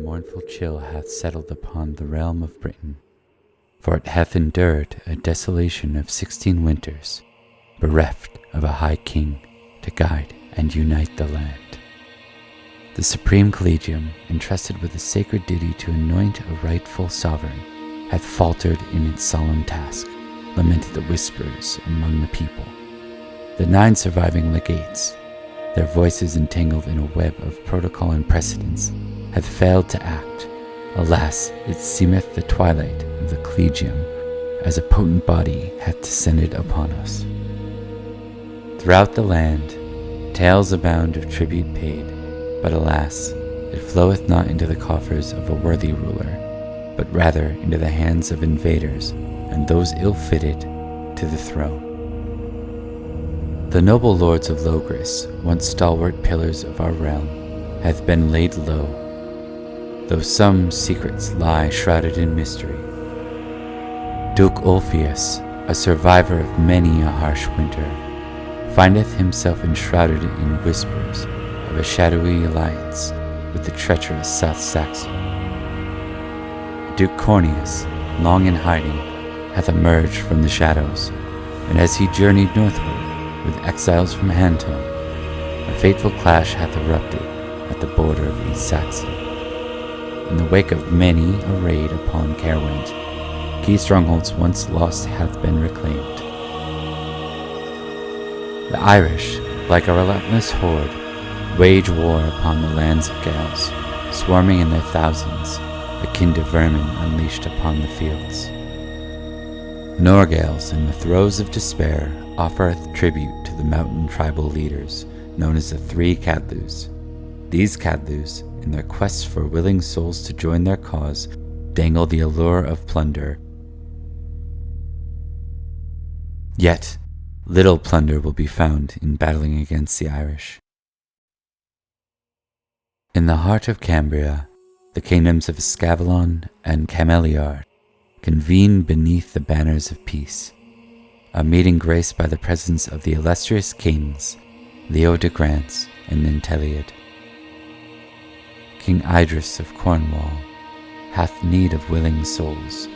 mournful chill hath settled upon the realm of Britain, for it hath endured a desolation of 16 winters, bereft of a high king to guide and unite the land. The Supreme Collegium, entrusted with the sacred duty to anoint a rightful sovereign, hath faltered in its solemn task, lamented the whispers among the people. The 9 surviving legates, their voices entangled in a web of protocol and precedence, hath failed to act. Alas, it seemeth the twilight of the Collegium, as a potent body hath descended upon us. Throughout the land, tales abound of tribute paid, but alas, it floweth not into the coffers of a worthy ruler, but rather into the hands of invaders and those ill-fitted to the throne. The noble lords of Logris, once stalwart pillars of our realm, hath been laid low, though some secrets lie shrouded in mystery. Duke Ulfius, a survivor of many a harsh winter, findeth himself enshrouded in whispers of a shadowy alliance with the treacherous South Saxon. Duke Corneus, long in hiding, hath emerged from the shadows, and as he journeyed northward with exiles from Anton, a fateful clash hath erupted at the border of East Saxon. In the wake of many a raid upon Caerwent, key strongholds once lost hath been reclaimed. The Irish, like a relentless horde, wage war upon the lands of Gales, swarming in their thousands, akin to vermin unleashed upon the fields. Norgales, in the throes of despair, offereth tribute to the mountain tribal leaders, known as the 3 Cadlus. These Cadlus, in their quest for willing souls to join their cause, dangle the allure of plunder. Yet, little plunder will be found in battling against the Irish. In the heart of Cambria, the kingdoms of Avalon and Camelot convene beneath the banners of peace, a meeting graced by the presence of the illustrious kings Leo de Grance and Ninteliad. King Idris of Cornwall hath need of willing souls,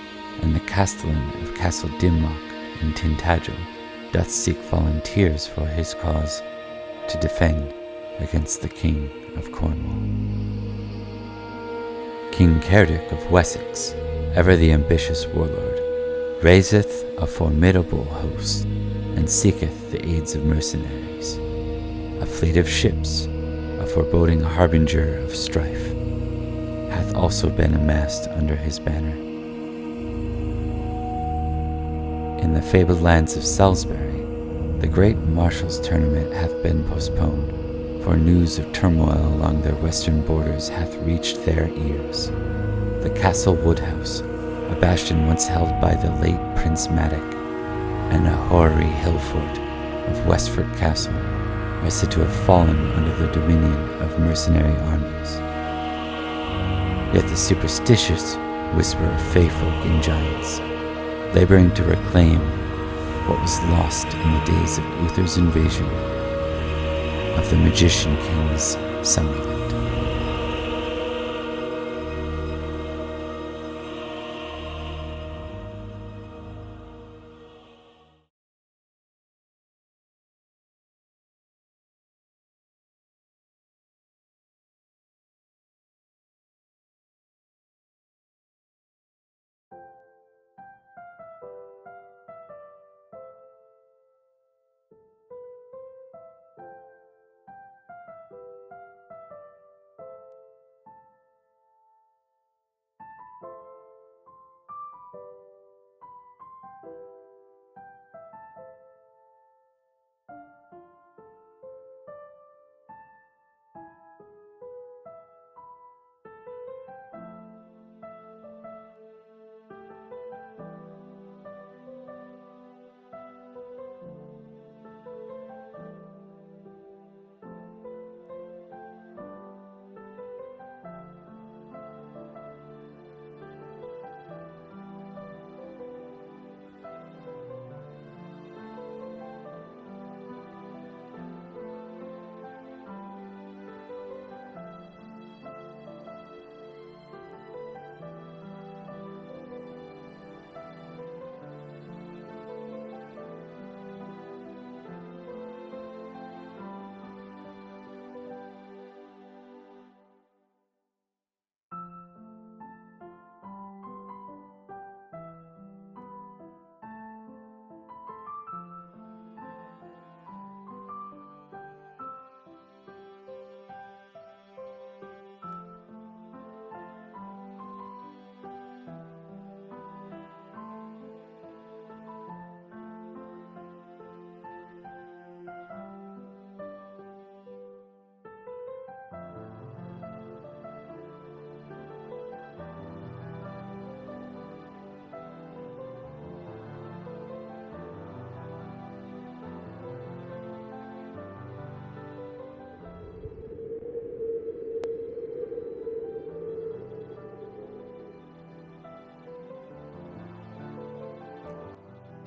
and the castellan of Castle Dimlock in Tintagel doth seek volunteers for his cause to defend against the King of Cornwall. King Cerdic of Wessex, ever the ambitious warlord, raiseth a formidable host, and seeketh the aids of mercenaries. A fleet of ships, a foreboding harbinger of strife, hath also been amassed under his banner. In the fabled lands of Salisbury, the great Marshal's tournament hath been postponed, for news of turmoil along their western borders hath reached their ears. The Castle Woodhouse, a bastion once held by the late Prince Madoc, and a hoary hill fort of Westford Castle, are said to have fallen under the dominion of mercenary armies. Yet the superstitious whisper of fae folk and giants, laboring to reclaim what was lost in the days of Uther's invasion of the magician king's Summerland.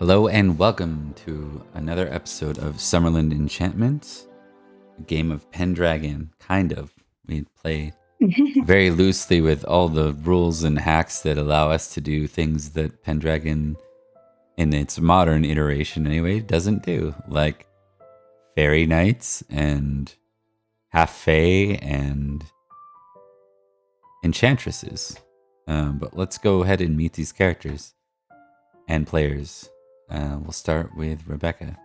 Hello and welcome to another episode of Summerland Enchantment, a game of Pendragon, kind of. We play very loosely with all the rules and hacks that allow us to do things that Pendragon, in its modern iteration anyway, doesn't do, like fairy knights and half fae and enchantresses. But let's go ahead and meet these characters and players. We'll start with Rebecca.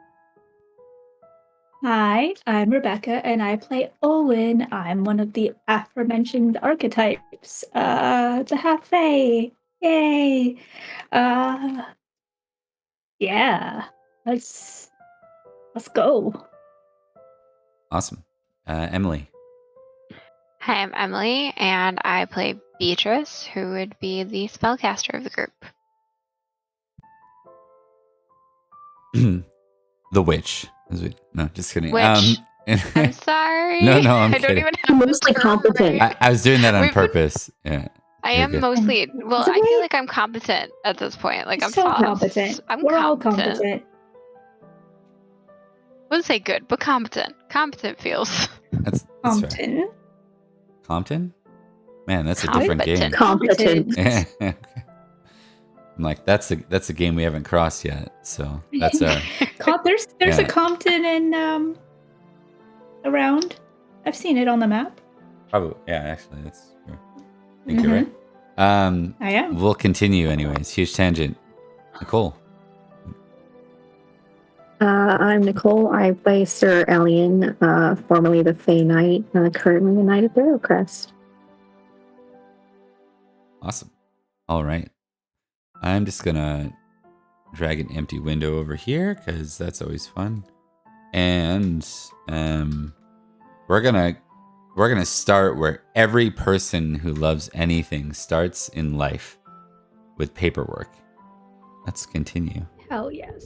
Hi, I'm Rebecca, and I play Owen. I'm one of the aforementioned archetypes. The half-fae. Yay! Yeah. Let's go. Awesome. Emily. Hi, I'm Emily, and I play Beatrice, who would be the spellcaster of the group. The witch. No, just kidding. Witch. I'm sorry. No, I'm I kidding. don't even have Mostly the term competent. right. I was doing that on purpose. Yeah. I You're am good. mostly. Well, I feel like I'm competent at this point. Like I'm so fast. competent. I'm We're all competent. competent. I wouldn't say good, but competent. Competent feels. That's fair. Compton. Compton? Man, that's a different game. Competent. Okay. I'm like, that's a game we haven't crossed yet. So that's our. There's a Yeah. Compton in around. I've seen it on the map. Probably. Yeah, actually, that's true. I think you're right. I am. We'll continue anyways. Huge tangent. Nicole. I'm Nicole. I play Sir Elian, formerly the Fae Knight, currently the Knight of Barrowcrest. Awesome. All right. I'm just gonna drag an empty window over here because that's always fun. And we're gonna start where every person who loves anything starts in life, with paperwork. Let's continue. Hell yes.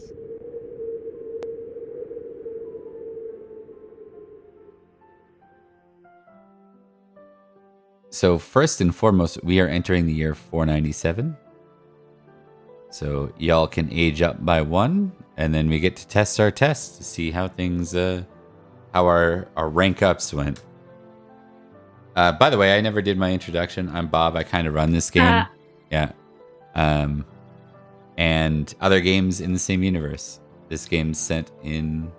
So first and foremost, we are entering the year 497. So y'all can age up by 1, and then we get to test our tests to see how things, how our rank ups went. By the way, I never did my introduction. I'm Bob. I kind of run this game. Yeah. And other games in the same universe. This game's set in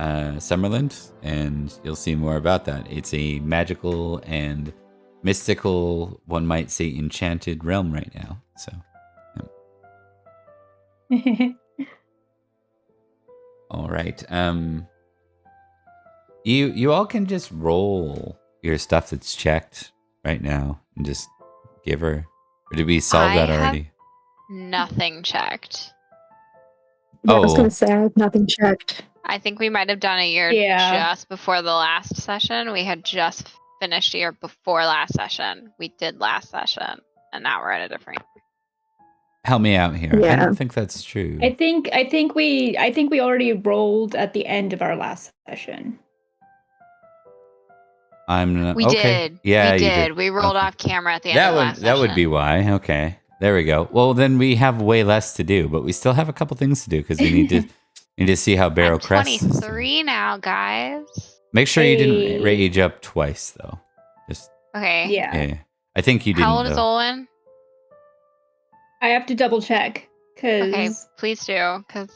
Summerland, and you'll see more about that. It's a magical and mystical, one might say enchanted realm right now. So, all right. You all can just roll your stuff that's checked right now and just give her. Or did we solve that already? Nothing checked. Yeah, I was going to say, I have nothing checked. I think we might have done a year just before the last session. We had just finished a year before last session. We did last session, and now we're at a different. Help me out here. Yeah. I don't think that's true. I think we already rolled at the end of our last session. We did. Yeah, we you did. We rolled off camera at the end of last session. That would be why. Okay. There we go. Well, then we have way less to do, but we still have a couple things to do because we need to see how Barrowcrest is. 23 now, guys. Make sure you didn't rage up twice, though. Just okay. Yeah. I think you didn't. How old is Olin? I have to double check. Okay, please do, because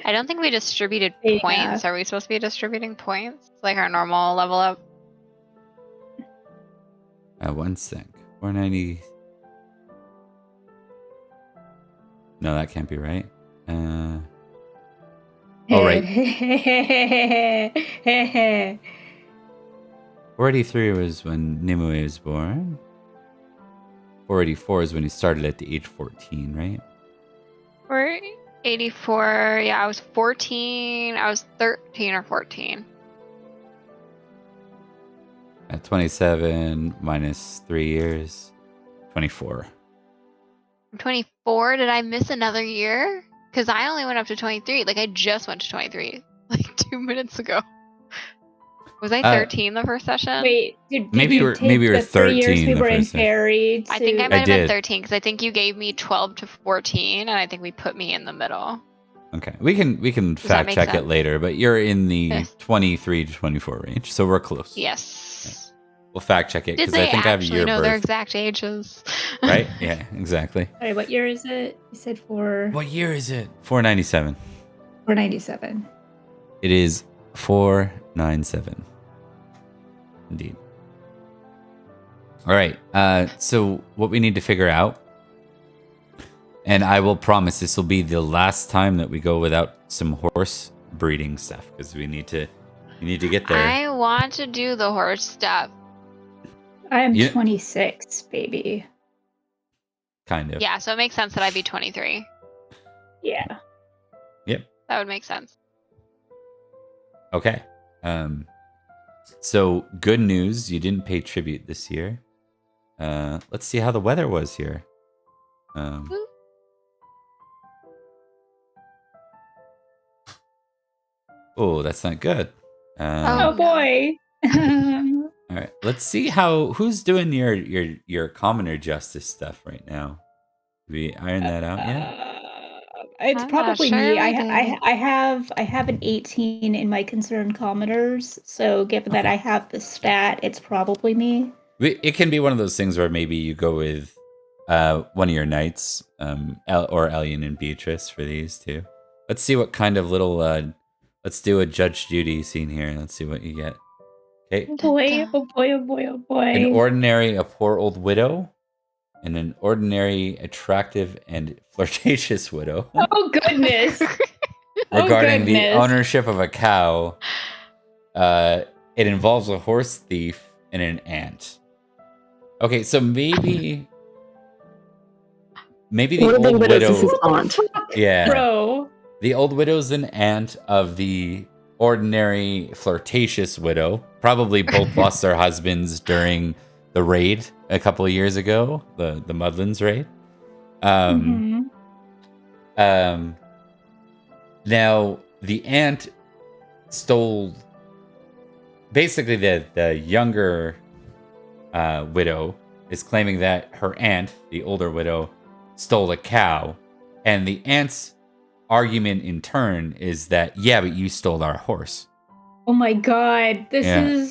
I don't think we distributed points. Are we supposed to be distributing points? Like our normal level up? 1 sec. 490. No, that can't be right. Oh, right. 483 was when Nimue was born. 484 is when he started at the age 14, right? 484. Yeah, I was 14. I was 13 or 14. At 27 minus 3 years, 24. I'm 24. Did I miss another year? Because I only went up to 23. Like, I just went to 23 like 2 minutes ago. Was I 13 the first session? Wait, did maybe you we're take maybe the we're 3 years 13 we the were in first session. Faerie? I think I I might have been did. 13 because I think you gave me 12 to 14, and I think we put me in the middle. Okay, we can Does that fact make check it sense? later, but you're in the Yes. 23 to 24 range, so we're close. Yes. We'll fact check it Did because I they think I have actually your know their birth. exact ages? Right? Yeah, exactly. Sorry, what year is it? You said 4. What year is it? 497. 497. It is 497. Indeed. All right. So what we need to figure out, and I will promise this will be the last time that we go without some horse breeding stuff because we need to get there. I want to do the horse stuff. I'm 26, baby. Kind of. Yeah, so it makes sense that I'd be 23. Yeah. Yep. That would make sense. Okay. So good news, you didn't pay tribute this year. Let's see how the weather was here. Oh, that's not good. Oh boy. All right. Let's see who's doing your commoner justice stuff right now. Did we iron that out yet? It's I'm probably not sure me. we I have an 18 in my concerned commoners, so given that I have the stat, it's probably me. It can be one of those things where maybe you go with one of your knights, or Elian and Beatrice for these two. Let's see what kind of little. Let's do a Judge Judy scene here. Let's see what you get. Okay. Oh boy! Oh boy! Oh boy! Oh boy! An ordinary, a poor old widow, and an ordinary, attractive, and flirtatious widow. Oh goodness! Regarding the ownership of a cow, it involves a horse thief and an ant. Okay, so maybe the old widow is his aunt. Yeah, Bro. The old widow's an aunt of the ordinary, flirtatious widow. Probably both lost their husbands during the raid a couple of years ago, the Mudlands raid. Now the aunt stole. Basically, the younger widow is claiming that her aunt, the older widow, stole a cow, and the aunt's argument in turn is that, yeah, but you stole our horse. Oh my god, this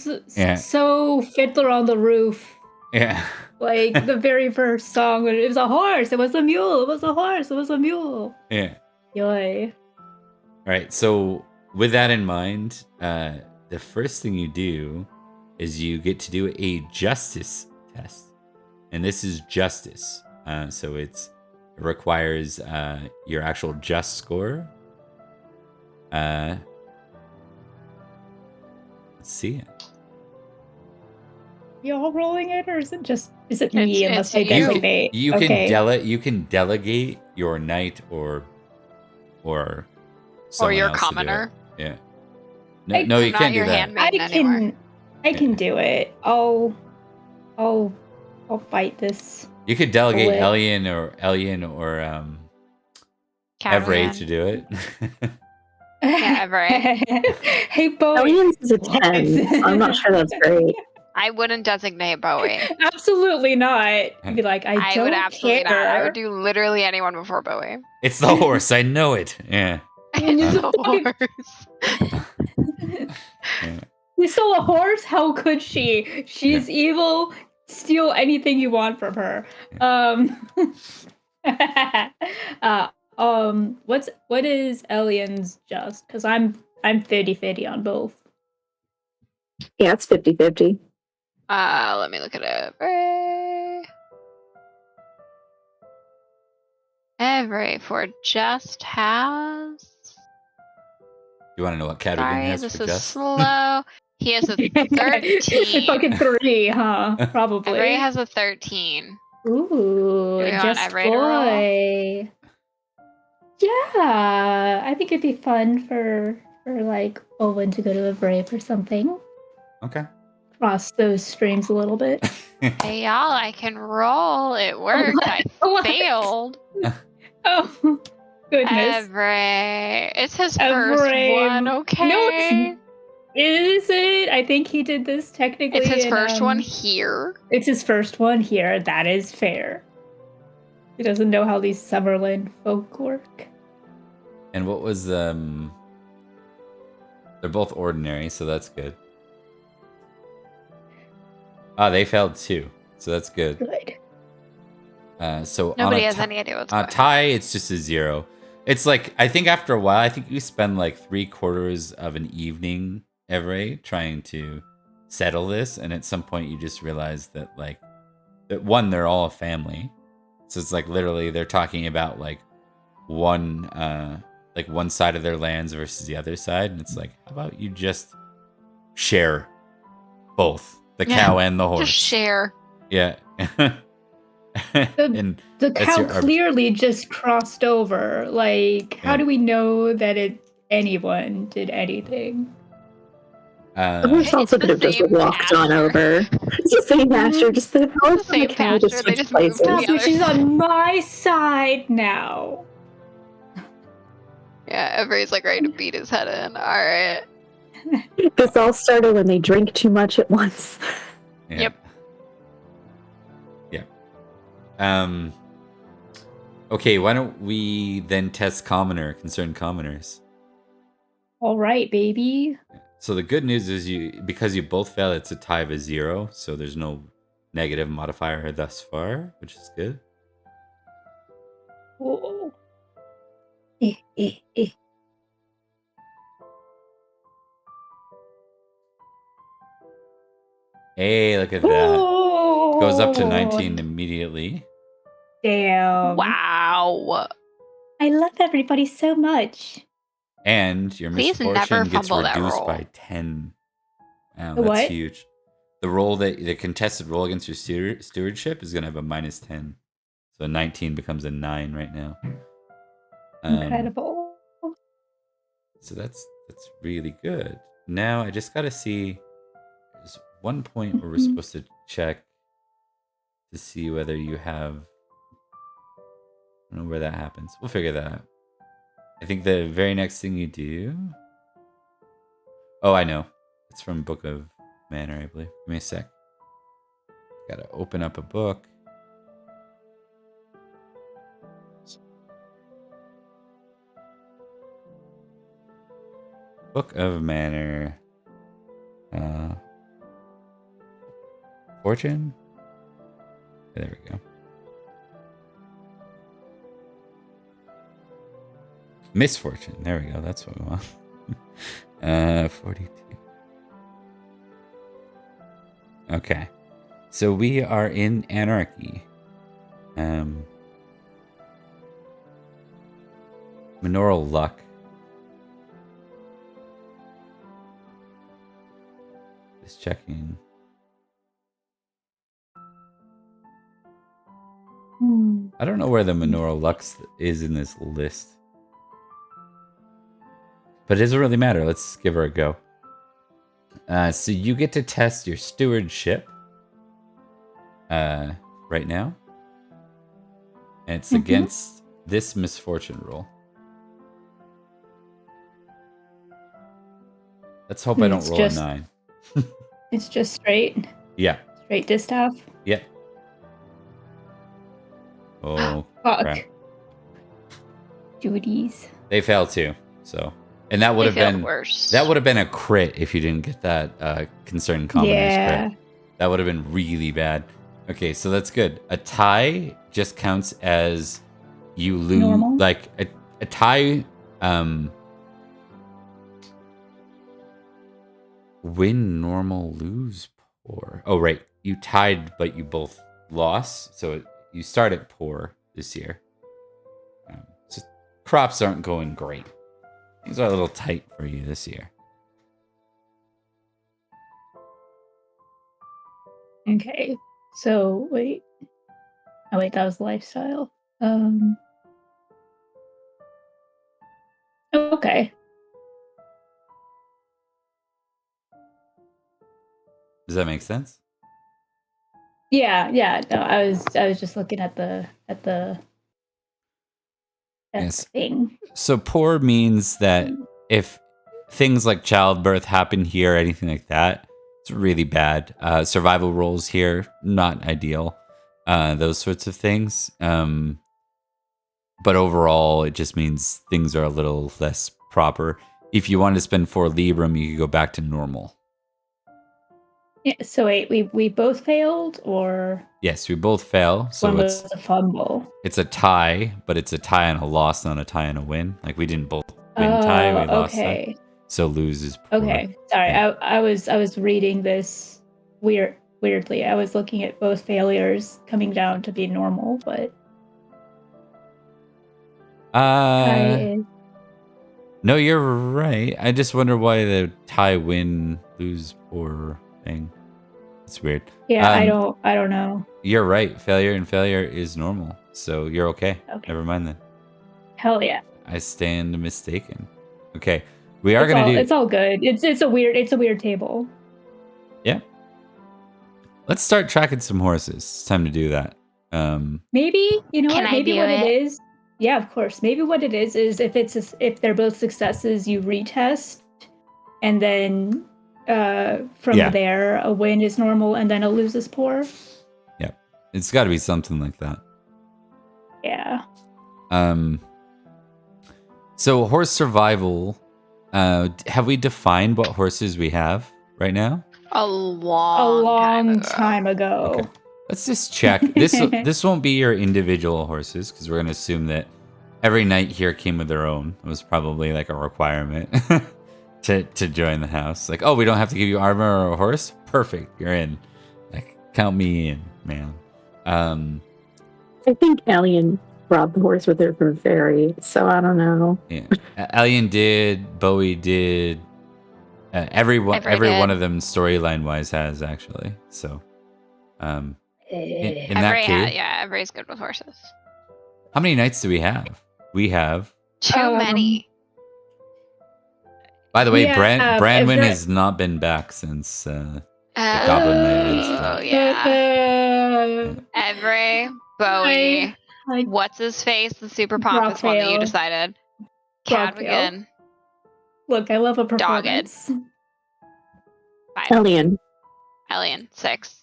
is so Fiddler on the Roof. Yeah. Like the very first song, it was a horse, it was a mule, it was a horse, it was a mule. Yeah. Yoy. All right, so with that in mind, the first thing you do is you get to do a justice test. And this is justice. So it requires your actual just score. Let's see. You all rolling it, or is it me unless I designate? You can delegate your knight or your commoner. Yeah. No, you can't do that. I can do it. I'll fight this. You could delegate Elian or Evray to do it. Yeah, Evray. Hey, Bowie. Elian's is a 10. So I'm not sure that's great. I wouldn't designate Bowie. Absolutely not. I'd be like, I would absolutely not. I would do literally anyone before Bowie. It's the horse. I know it. Yeah. It's the horse. Yeah. You stole a horse? How could she? She's evil. Steal anything you want from her. What is Elian's just? Because I'm 50-50 on both. Yeah, it's 50-50. Let me look it up. Every for just has. You want to know what category he has for just? Slow. He has a 13. Fucking 3, huh? Probably. Every has a 13. Ooh, just boy. Yeah, I think it'd be fun for like Owen to go to a brave or something. Okay. cross those streams a little bit. Hey y'all, I can roll. It worked. I failed. Oh, goodness. Everett. It's his first one, okay? No, Is it? I think he did this technically. It's his first one here. It's his first one here. That is fair. He doesn't know how these Summerland folk work. And what was they're both ordinary, so that's good. They failed too, so that's good. Good. So nobody has any idea what's going on. tie, it's just a 0. It's like, I think after a while, I think you spend like 3/4 of an evening every trying to settle this, and at some point you just realize that like that one, they're all a family, so it's like literally they're talking about like one side of their lands versus the other side, and it's like, how about you just share both the cow and the horse? Just share. Yeah. The cow clearly just crossed over. Like, how do we know that anyone did anything? The horse also could have just walked on over. It's the same pasture, just the horse and the cow just switched places. She's on my side now. Yeah, everybody's like ready to beat his head in. All right. This all started when they drank too much at once. Yeah. Yep. Yeah. Okay, why don't we then test concerned commoners? All right, baby. So the good news is because you both fail, it's a tie of a 0, so there's no negative modifier thus far, which is good. Oh. Hey, look at that. Goes up to 19 immediately. Damn. Wow. I love everybody so much. And your misfortune gets reduced by 10. Wow, that's huge. The contested roll against your stewardship is going to have a -10. So 19 becomes a 9 right now. Incredible. So that's really good. Now I just got to see. There's one point where we're supposed to check to see whether you have. I don't know where that happens. We'll figure that out. I think the very next thing you do. Oh, I know. It's from Book of Manor, I believe. Give me a sec. Gotta open up a book. Book of Manor. Fortune? There we go. Misfortune. There we go. That's what we want. 42. Okay. So we are in anarchy. Minoral luck. Just checking. I don't know where the Minoral Lux is in this list. But it doesn't really matter. Let's give her a go. So you get to test your stewardship right now. And it's against this misfortune roll. Let's hope I don't roll a 9. It's just straight? Yeah. Straight distaff? Yep. Oh, fuck. Crap. Duties. They failed too, so. And that would have been worse. That would have been a crit if you didn't get that concerned commoners crit. That would have been really bad. Okay, so that's good. A tie just counts as you lose. Normal? Like a tie. Win normal, lose poor. Oh right, you tied, but you both lost. So you start at poor this year. So crops aren't going great. Things are a little tight for you this year. Okay, so wait. Oh wait, that was lifestyle. Okay. Does that make sense? Yeah. No, I was just looking at the yes. thing. So poor means that if things like childbirth happen here, anything like that, it's really bad. Survival rolls here, not ideal. Those sorts of things. But overall, it just means things are a little less proper. If you want to spend 4 Libram, you could go back to normal. Yeah, so wait, we both failed, or yes, we both fail. So one was a fumble. It's a tie, but it's a tie and a loss, not a tie and a win. Like we didn't both win tie, we lost tie. So lose is poor. Okay, sorry, yeah. I was reading this weirdly. I was looking at both failures coming down to be normal, but no, you're right. I just wonder why the tie win lose poor thing. It's weird. Yeah, I don't know. You're right. Failure and failure is normal. So you're okay. Never mind then. Hell yeah. I stand mistaken. Okay. We are gonna do it's all good. It's a weird table. Yeah. Let's start tracking some horses. It's time to do that. Maybe, you know what? Maybe what it is. Yeah, of course. Maybe what it is if they're both successes, you retest, and then from there a win is normal, and then a lose is poor. Yeah, it's got to be something like that. Yeah. So horse survival. Have we defined what horses we have right now? A long time ago. Okay. Let's just check. This won't be your individual horses because we're going to assume that every knight here came with their own. It was probably like a requirement to join the house. Like, oh, we don't have to give you armor or a horse? Perfect. You're in. Like, count me in, man. I think Alien brought the horse with her from Faerie, so I don't know. Yeah. Alien did. Bowie did. Every one of them storyline wise has actually. So, in that case, everybody's good with horses. How many knights do we have? We have too many. By the way, Branwyn has not been back since the Goblin Knight incident. Oh yeah. Every Bowie. What's his face? The super pompous one that you decided. Cadwigan. Look, I love a performance. Dogged. 5. Alien 6.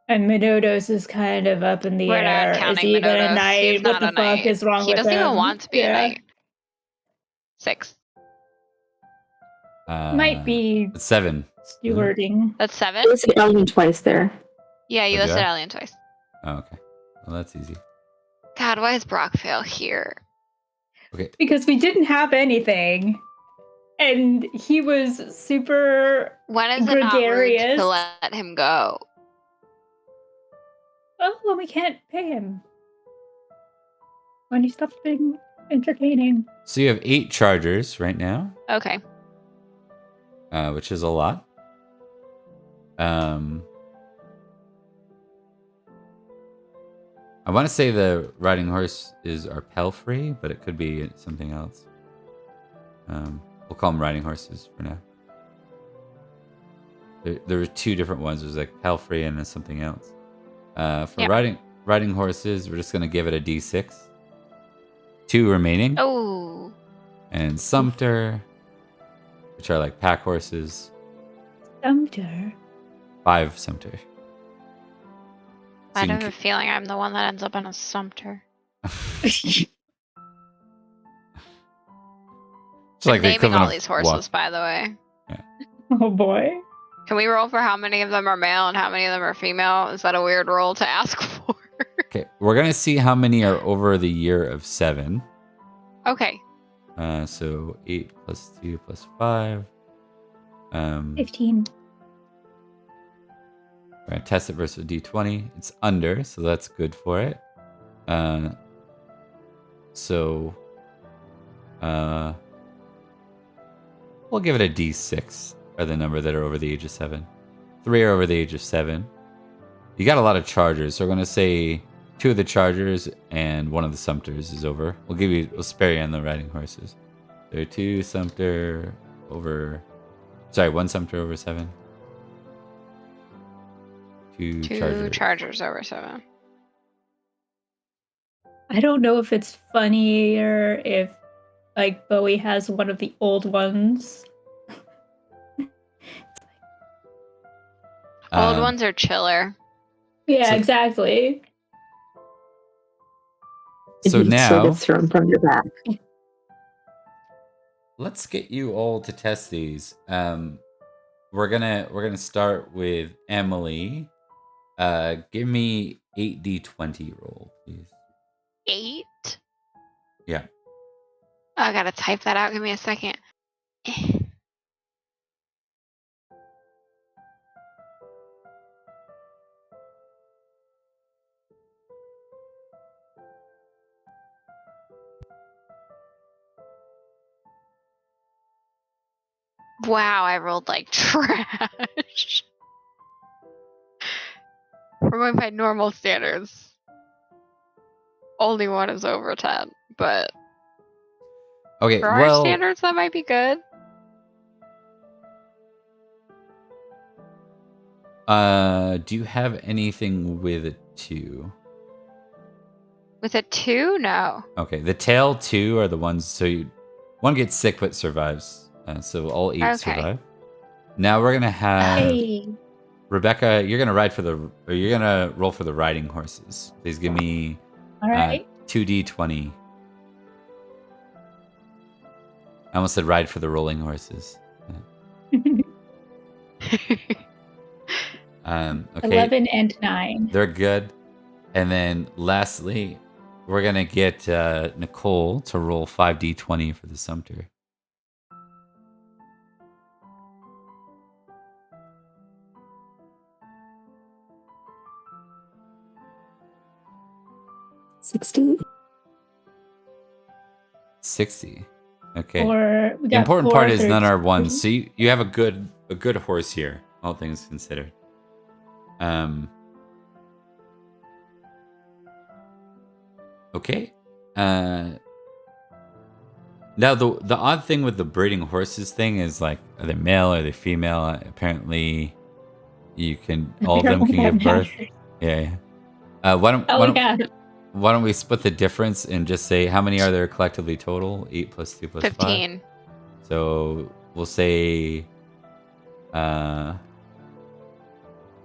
And Minodos is kind of up in the We're air. not counting is he even Minodos. a knight? He's what not the a fuck knight. is wrong with him? He doesn't even want to be a knight. 6. Might be 7. Stewarding. That's 7? You listed Alien twice there. Yeah, you listed Alien twice. Oh, okay. Well, that's easy. God, why is Brockvale here? Okay. Because we didn't have anything. And he was super when is gregarious. It not rude to let him go? Oh, well, we can't pay him. When he stops being entertaining. So you have 8 chargers right now. Okay. Which is a lot. I want to say the riding horse is our palfrey, but it could be something else. We'll call them riding horses for now. There were 2 different ones. There's like palfrey and something else. For riding horses, we're just gonna give it a D6. 2 remaining. Oh. And Sumpter, which are like pack horses. Sumpter. 5 Sumpter. I have a feeling I'm the one that ends up in a Sumpter. It's like naming all these horses, by the way. Yeah. Oh boy. Can we roll for how many of them are male and how many of them are female? Is that a weird roll to ask for? Okay, we're gonna see how many are over the year of 7. Okay. So 8 plus 2 plus 5. 15. We're gonna test it versus a D20. It's under, so that's good for it. We'll give it a D6, or the number that are over the age of 7. 3 are over the age of 7. You got a lot of chargers, so we're gonna say 2 of the chargers and 1 of the Sumpters is over. We'll spare you on the riding horses. There are 2 Sumpter over. Sorry, 1 Sumpter over 7. 2 chargers over 7. I don't know if it's funnier if like Bowie has one of the old ones. Old ones are chiller. Yeah, exactly. So now still gets thrown from your back. Let's get you all to test these. We're gonna start with Emily. Give me 8d20 roll, please. 8? Yeah. Oh, I gotta type that out. Give me a second. Wow, I rolled like trash. For my normal standards, only one is over 10, but okay, for our standards, that might be good. Do you have anything with a 2? With a 2? No. Okay, the tail 2 are the ones, so one gets sick but survives. So all 8 survive. Now we're gonna have Rebecca. You're gonna you're gonna roll for the riding horses. Please give me 2d20. I almost said ride for the rolling horses. Okay. 11 and 9. They're good. And then lastly, we're gonna get Nicole to roll 5d20 for the Sumpter. $60. 60. Okay. The important part is none are ones. So you have a good horse here, all things considered. Okay. Now the odd thing with the breeding horses thing is like, are they male? Are they female? Apparently, all of them can give birth. Yeah. Why don't we split the difference and just say how many are there collectively total? 8 plus 2 plus 15. 5. So we'll say.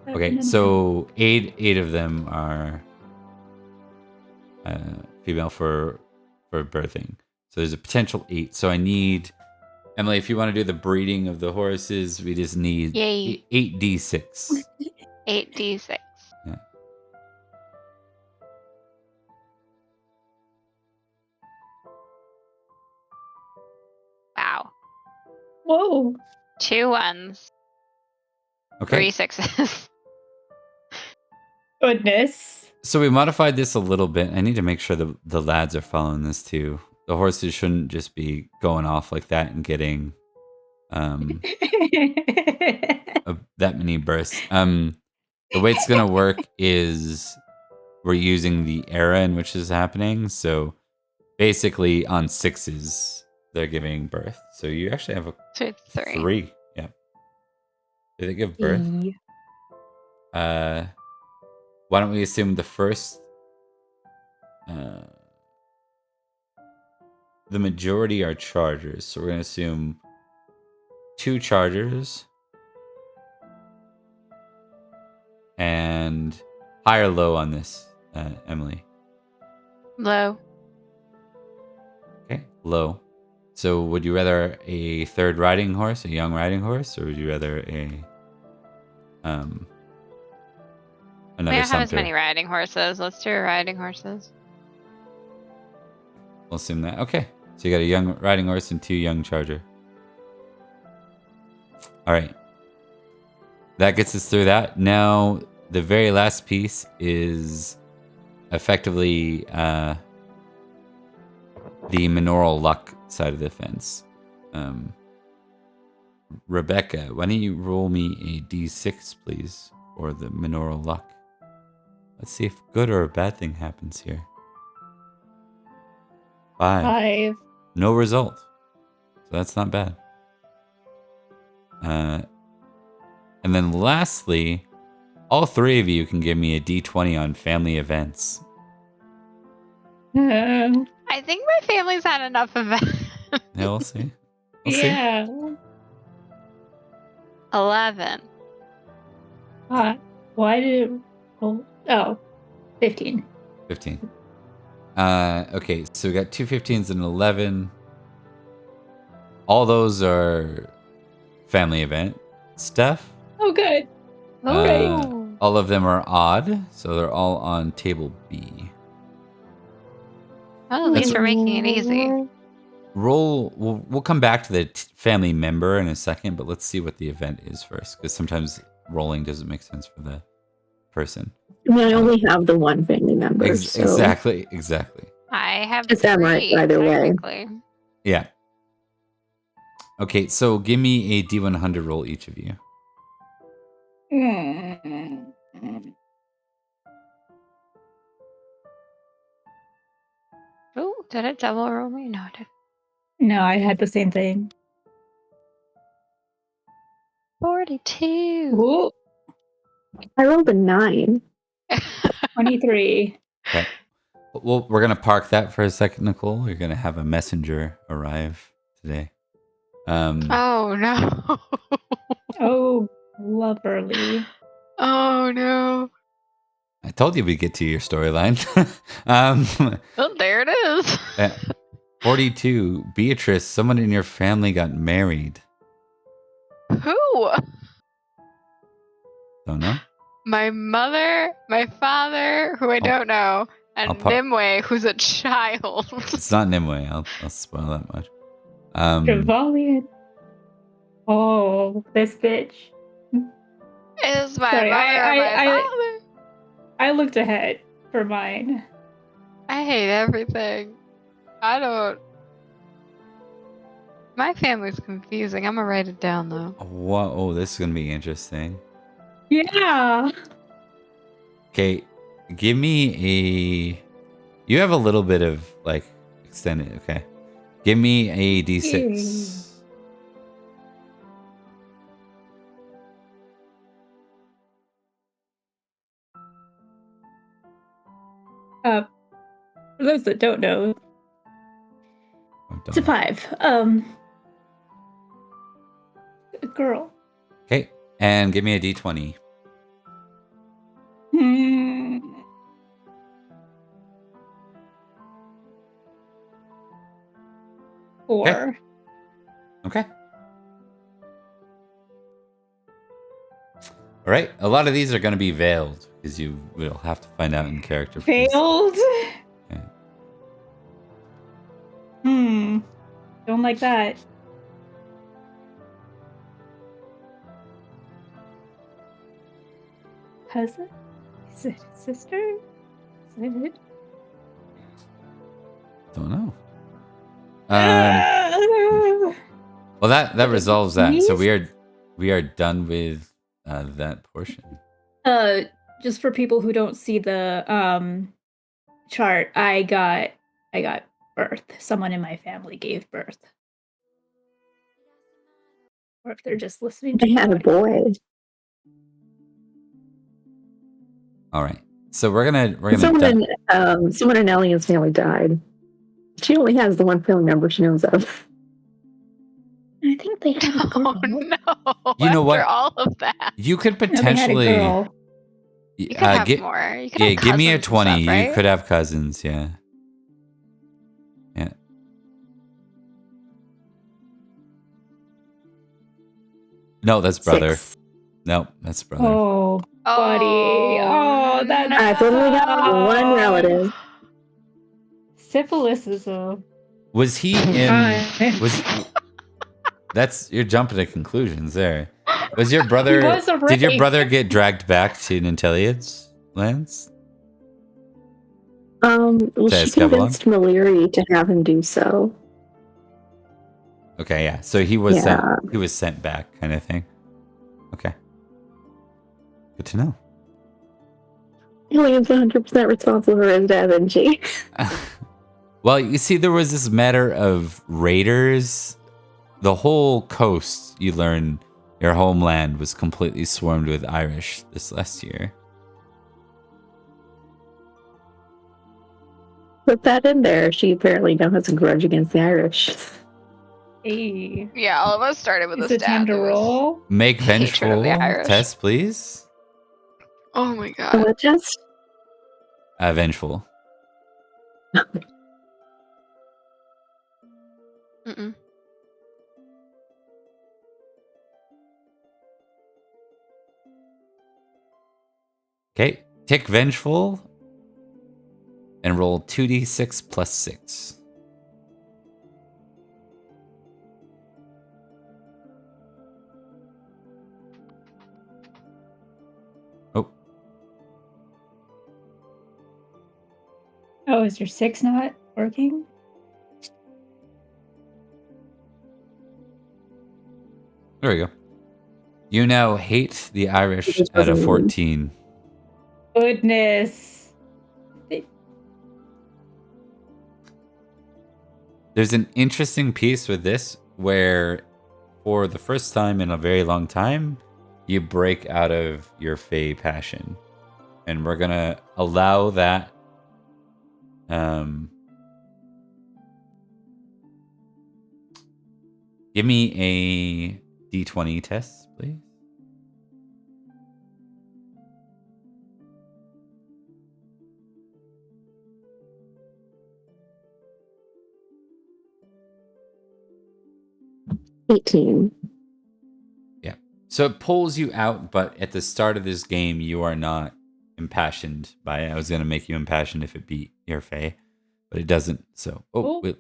Okay, so eight of them are female for birthing. So there's a potential 8. So I need, Emily, if you want to do the breeding of the horses, we just need 8d6. 8d6. Yeah. Wow. Whoa. 2 ones. Okay. 3 6s. Goodness. So we modified this a little bit. I need to make sure the lads are following this too. The horses shouldn't just be going off like that and getting that many births. The way it's gonna work is we're using the era in which this is happening. So basically on 6s, they're giving birth. So you actually have a 3. Yeah. Did they give birth? Why don't we assume the first the majority are chargers. So we're gonna assume 2 chargers. And high or low on this, Emily? Low. Okay, low. So would you rather a third riding horse, a young riding horse, or would you rather another we don't have Sumpter? as many riding horses. Let's do riding horses. We'll assume that. Okay. So you got a young riding horse and 2 young charger. All right. That gets us through that. Now, the very last piece is effectively the manorial luck side of the fence. Rebecca, why don't you roll me a d6, please, for the manorial luck? Let's see if good or a bad thing happens here. 5. No result. So that's not bad. And then lastly, all 3 of you can give me a d20 on family events. I think my family's had enough events. Yeah, we'll see. Yeah. 11. Why did it roll? Oh, 15. 15. Okay, so we got 2 15s and 11. All those are family event stuff. Oh, good. All of them are odd, so they're all on table B. Oh, thanks for making it easy. Roll. We'll come back to the family member in a second, but let's see what the event is first, because sometimes rolling doesn't make sense for the person. I mean, I only have the one family member. So. Exactly. I have it's 3, right either way. Yeah. Okay, so give me a D100 roll, each of you. Oh, did it double roll me? No, it didn't. No, I had the same thing. 42. Ooh. I rolled a 9. 23. Okay. Well, we're going to park that for a second, Nicole. You're going to have a messenger arrive today. Oh, no. Oh, lovely. Oh, no. I told you we'd get to your storyline. Oh, there it is. 42. Beatrice, someone in your family got married. Who? Don't know. My mother, my father, who I don't know, and Nimue, who's a child. It's not Nimue. I'll spoil that much. Javalian. Oh, this bitch. Is my mother or my father? I looked ahead for mine. I hate everything. My family's confusing. I'm gonna write it down, though. Whoa, this is going to be interesting. Yeah. Okay, give me a... You have a little bit of, like, extended, okay. Give me a D6. For those that don't know, it's a 5. A girl. Okay, and give me a D20. Four. Okay. All right. A lot of these are going to be veiled because you will have to find out in character. Veiled? Yeah. Don't like that. Cousin? Is it sister? Is it? Don't know. Well, that resolves that. So we are done with that portion. Just for people who don't see the chart, I got birth. Someone in my family gave birth. Or if they're just listening to I had a boy. All right. So we're gonna someone in Elliot's family died. She only has the one family member she knows of. I think they had a girl. Oh, no. You know what? After all of that. You could potentially... You could have more. You could have give me a 20. Stuff, right? You could have cousins, yeah. Yeah. No, that's brother. 6. No, that's brother. Oh, buddy. Oh, that's... I've only got one relative. Syphilis is a... Was he in... That's... You're jumping to conclusions there. Was your brother... Did your brother get dragged back to Ninteliad's lands? Well, she convinced Maliri to have him do so. Okay, yeah. So he was sent back, kind of thing. Okay. Good to know. Allian's 100% responsible for his death, isn't she? Well, you see, there was this matter of raiders. The whole coast, you learn, your homeland was completely swarmed with Irish this last year. Put that in there. She apparently now has a grudge against the Irish. Yeah, all of us started with a stat. Time to roll. Make vengeful test, please. Oh my god. What test? Vengeful. Mm-mm. Okay, tick vengeful and roll 2d6 plus 6. Oh, is your 6 not working? There we go. You now hate the Irish at a 14. Goodness. There's an interesting piece with this where, for the first time in a very long time, you break out of your Fae passion. And we're going to allow that. Give me a d20 test, please. $18. Yeah. So it pulls you out, but at the start of this game, you are not impassioned by it. I was going to make you impassioned if it beat your Fae, but it doesn't. So, wait.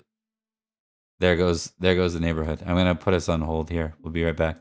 There goes the neighborhood. I'm going to put us on hold here. We'll be right back.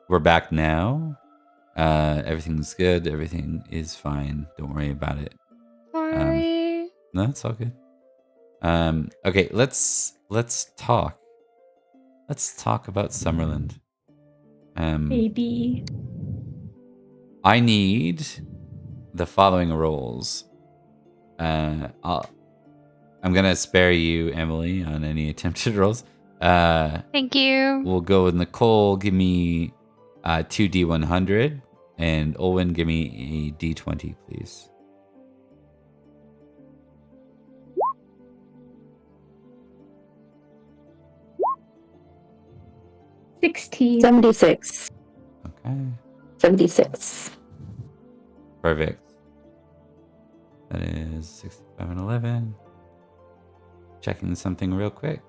We're back now. Everything's good. Everything is fine. Don't worry about it. Sorry. No, it's all good. Okay, let's talk. Let's talk about Summerland. Baby. I need the following rolls. I'm gonna spare you, Emily, on any attempted rolls. Thank you. We'll go with Nicole. Give me 2d100, and Olwen, give me a d20, please. $16. 76. Okay. 76. Perfect. That is 65 and 11. Checking something real quick.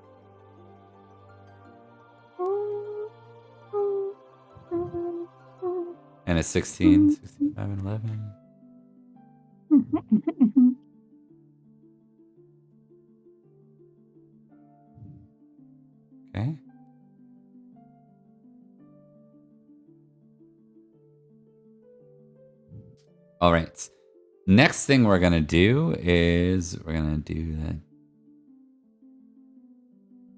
And a 16, 65 and 11. Okay. All right. Next thing we're going to do is we're going to do that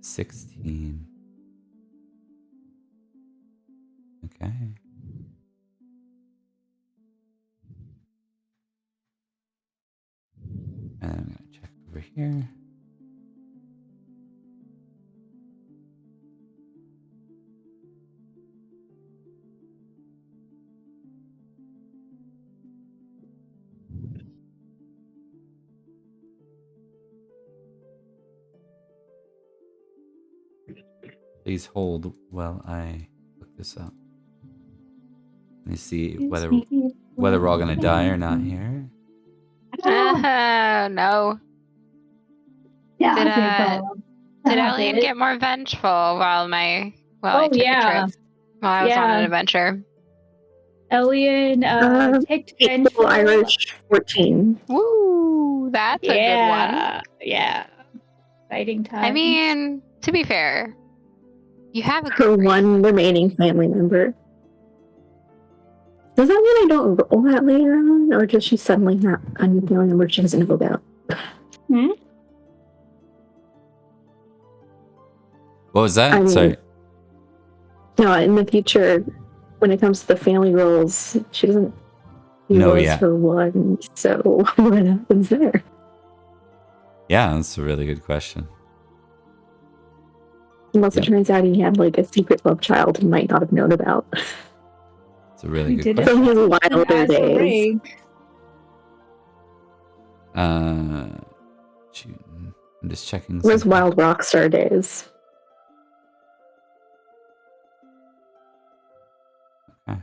16. Okay. And I'm going to check over here. Please hold while I look this up. Let me see whether we're all gonna die or not here. No. Yeah, did Elian get more vengeful while I took a trip? While I was on an adventure. Elian picked vengeful. Irish 14. Woo! That's a good one. Yeah. Fighting time. I mean, to be fair, you have a good Her one remaining family member. Does that mean I don't roll that later on, or does she suddenly have a new family member she doesn't know about? What was that? Sorry. No, in the future, when it comes to the family roles, she doesn't use her one. So what happens there? Yeah, that's a really good question. Unless it turns out he had like a secret love child he might not have known about. It's a really good question. From his wilder days. I'm just checking. Those wild rock star days. Okay.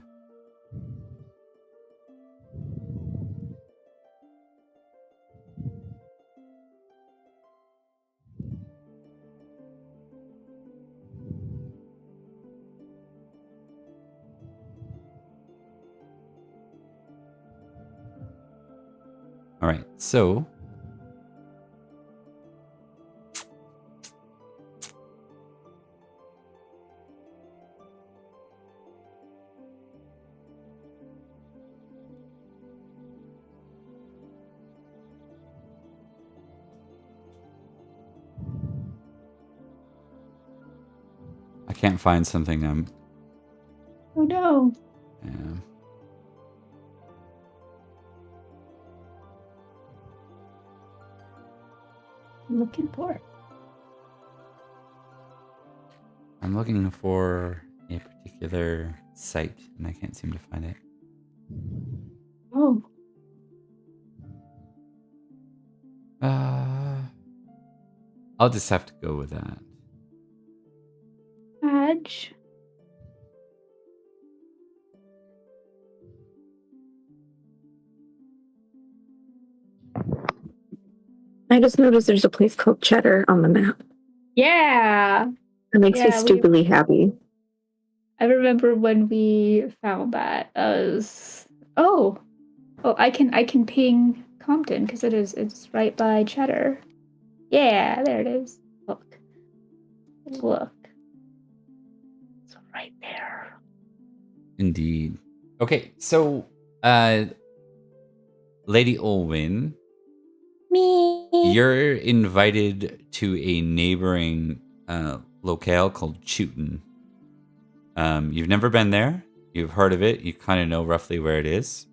All right, so I can't find something. Oh no. Yeah. Looking for. I'm looking for a particular site and I can't seem to find it. Oh. I'll just have to go with that. Badge. I just noticed there's a place called Cheddar on the map. Yeah. It makes me stupidly happy. I remember when we found that as I can ping Compton because it's right by Cheddar. Yeah, there it is. Look. It's right there. Indeed. Okay, so Lady Olwyn, you're invited to a neighboring locale called Chewton. You've never been there. You've heard of it. You kind of know roughly where it is.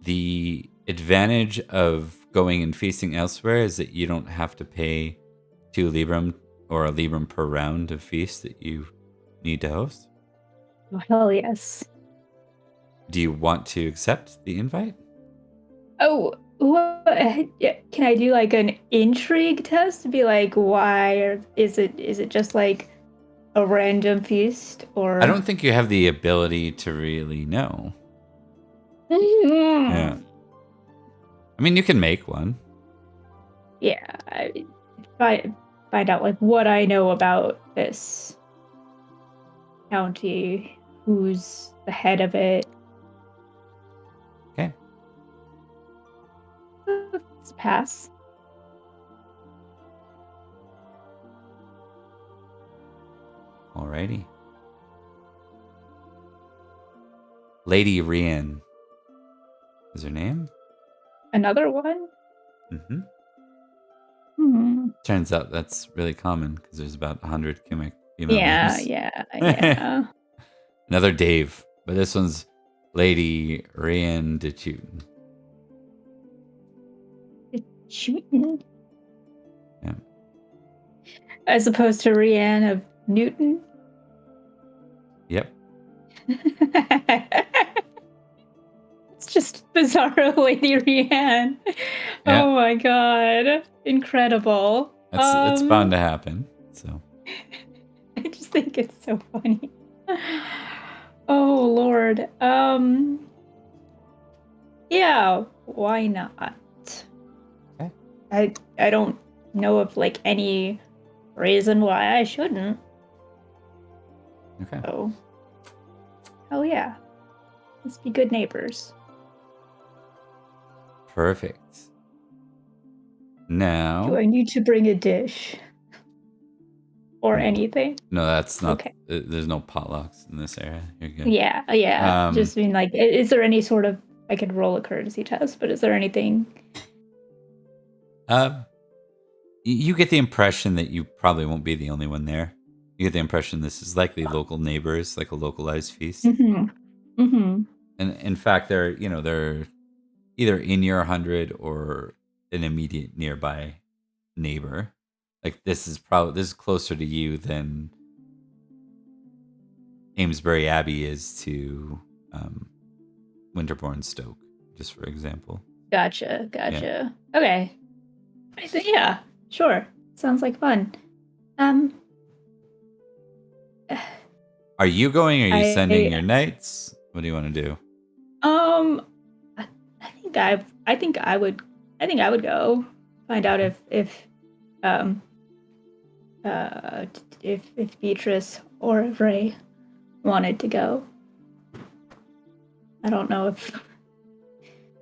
The advantage of going and feasting elsewhere is that you don't have to pay 2 librum or a librum per round of feast that you need to host. Oh, hell yes. Do you want to accept the invite? Oh, can I do like an intrigue test to be like, why? Or is it just like a random feast? Or I don't think you have the ability to really know. Yeah. I mean, you can make one. Yeah, find out like what I know about this county, who's the head of it. Okay. Let's pass. Alrighty. Lady Rian is her name. Another one? Mm-hmm. Hmm. Turns out that's really common because there's about 100 female names. Yeah. Another Dave, but this one's Lady Rian de Chewton. Chewton? Yeah. As opposed to Rianne of Newton? Yep. It's just bizarro Lady Rianne. Yeah. Oh my god. Incredible. It's bound to happen. So I just think it's so funny. Oh Lord. Yeah, why not? Okay. I don't know of like any reason why I shouldn't. Okay. So hell yeah. Let's be good neighbors. Perfect. Now, do I need to bring a dish? Or anything? No, that's not. Okay. There's no potlucks in this area. You're good. Yeah. Just mean like, is there any sort of? I could roll a courtesy test, but is there anything? You get the impression that you probably won't be the only one there. You get the impression this is likely local neighbors, like a localized feast. Mm-hmm. Mm-hmm. And in fact, they're either in your 100 or an immediate nearby neighbor. Like this is closer to you than Amesbury Abbey is to Winterbourne Stoke, just for example. Gotcha. Yeah. Okay. I think yeah, sure. Sounds like fun. Are you going? Are you sending your knights? What do you want to do? I think I would go find out if Beatrice or Ray wanted to go. I don't know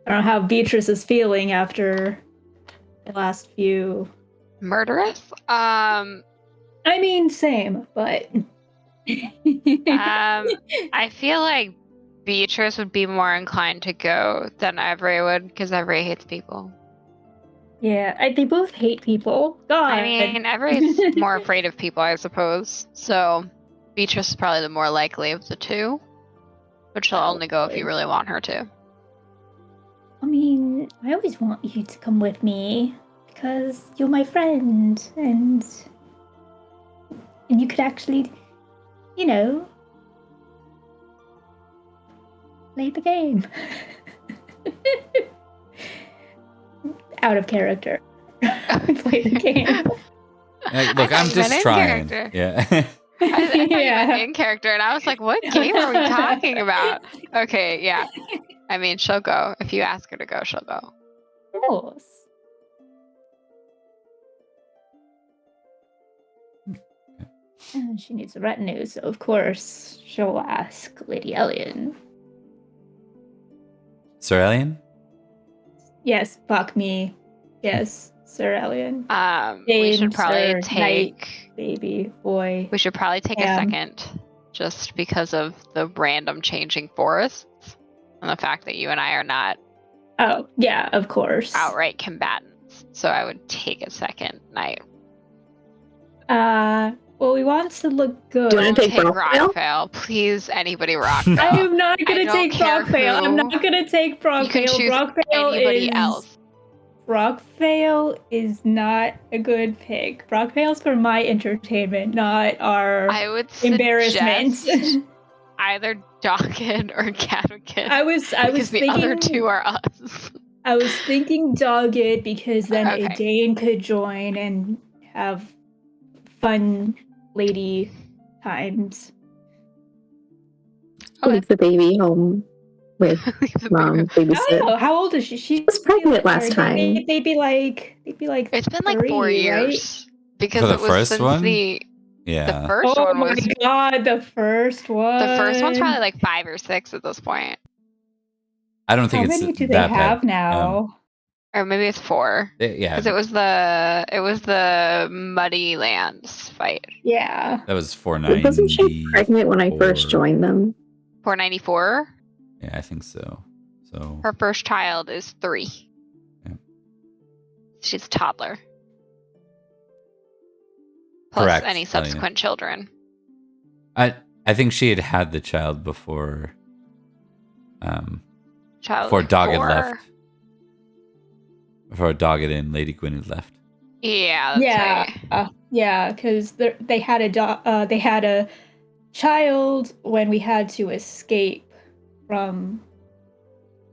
how Beatrice is feeling after the last few murderous. I mean, same, but I feel like Beatrice would be more inclined to go than Every would, because Every hates people. Yeah, they both hate people. God. I mean, Every's more afraid of people, I suppose. So Beatrice is probably the more likely of the two, but she'll only go if you really want her to. I mean, I always want you to come with me because you're my friend, and you could actually, play the game. Out of character. Play the game. Look, I'm just trying. Yeah. I thought you meant in character, and I was like, what game are we talking about? Okay, yeah. I mean, she'll go. If you ask her to go, she'll go. Of course. And she needs a retinue, so of course she'll ask Lady Elian. Sir Elian? Yes, fuck me. Yes, Sir Elian. We should probably take Knight, baby boy. We should probably take a second, just because of the random changing forests and the fact that you and I are not. Oh yeah, of course. Outright combatants. So I would take a second night. Well, we want to look good. Do you want to take Rockvale? Please, anybody Rockvale. I am not going to take Rockvale. I'm not going to take Rockvale. You can choose anybody else. Rockvale is not a good pick. Rockvale's for my entertainment, not our embarrassment. Either Doggett or Catacomb. I was because thinking the other two are us. I was thinking Doggett because then a Dane could join and have fun lady times. Leave the baby home with mom babysit. Oh, how old is she? She was pregnant last time. They'd be like. It's been like 4 years, right? because for the it was first since one? the Oh first one was. Oh my god, the first one. The first one's probably like 5 or 6 at this point. I don't think How it's many do they that have bad. now? Or maybe it's 4. Yeah, because it was the Muddy Lands fight. Yeah, that was 490. Wasn't she pregnant when I first joined them? 494. Yeah, I think so. So her first child is 3. Yeah. She's a toddler. Plus correct, any subsequent children. I think she had the child before. Before Doggett left. Before Doggett and Lady Gwynedd left. Yeah. That's right. Yeah, because they had a child when we had to escape from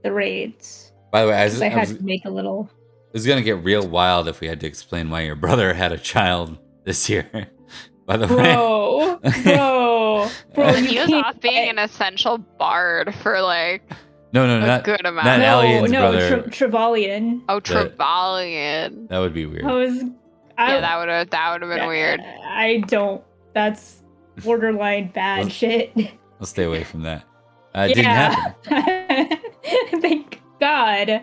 the raids. By the way, I had to make a little. It was gonna get real wild if we had to explain why your brother had a child this year. By the way. Bro, he was off being an essential bard for like not good amount. Not Alien's brother. Trevelyan. Oh, Trevelyan. That would be weird. That would have been weird. That's borderline bad shit. I'll stay away from that. It didn't happen. Thank God.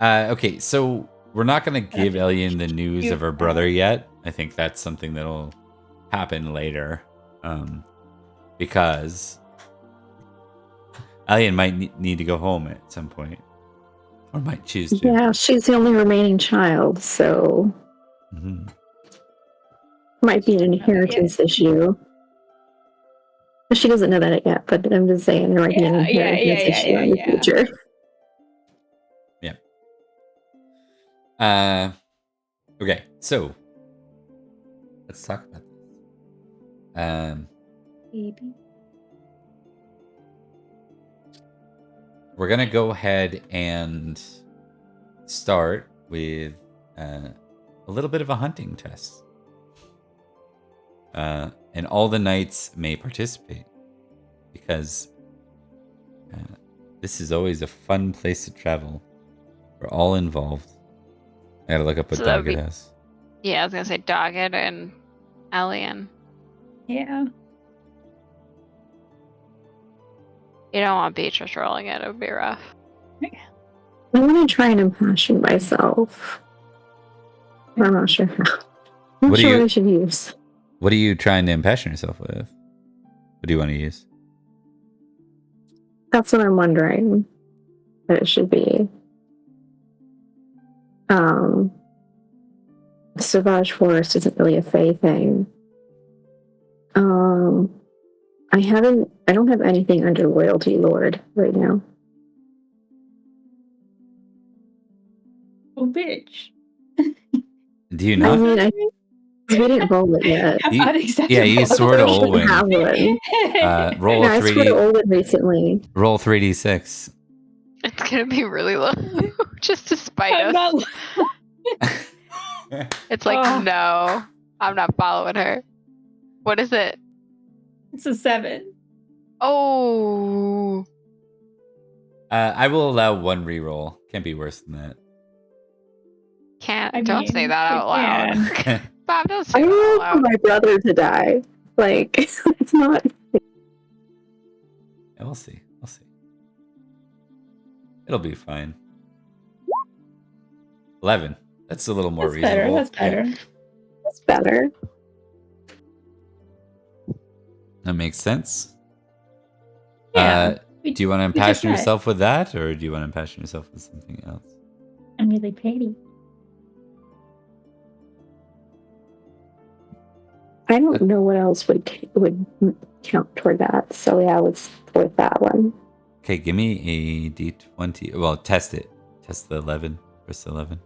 Okay, so we're not going to give Alien the news of her brother yet. I think that's something that'll happen later. Because Alien might need to go home at some point. Or might choose to. Yeah, she's the only remaining child, so... Might be an inheritance issue. She doesn't know that yet, but I'm just saying there might be an inheritance issue in the future. Yeah. Okay, so let's talk about this. Baby. We're gonna go ahead and start with a little bit of a hunting test. And all the knights may participate because this is always a fun place to travel. We're all involved. I gotta look up what Dogged has. Yeah, I was gonna say Dogged and Alien. Yeah. You don't want Beatrice rolling it. It would be rough. I want to try and impassion myself. I'm not sure how. I'm not sure what I should use. What are you trying to impassion yourself with? What do you want to use? That's what I'm wondering. What it should be. Sauvage Forest isn't really a Fae thing. I don't have anything under Loyalty Lord right now. Oh, bitch. Do you not? I mean, we didn't roll it yet. You Sword of Olwen. Roll a 3D. I Sword of Olwen recently. Roll 3d6. It's gonna be really low, just to spite us. It's like, no, I'm not following her. What is it? It's a 7. Oh. I will allow one reroll. Can't be worse than that. Don't say that out loud. Bob, don't say that out loud. I want my brother to die. Like, it's not. Yeah, we'll see. It'll be fine. 11. That's a little more reasonable. That's better. That makes sense. Yeah. Do you want to impassion yourself with that, or do you want to impassion yourself with something else? I'm really pretty. I don't know what else would count toward that. So yeah, let's go with that one. Okay, give me a d20. Well, test it. Test the 11. Where's the 11?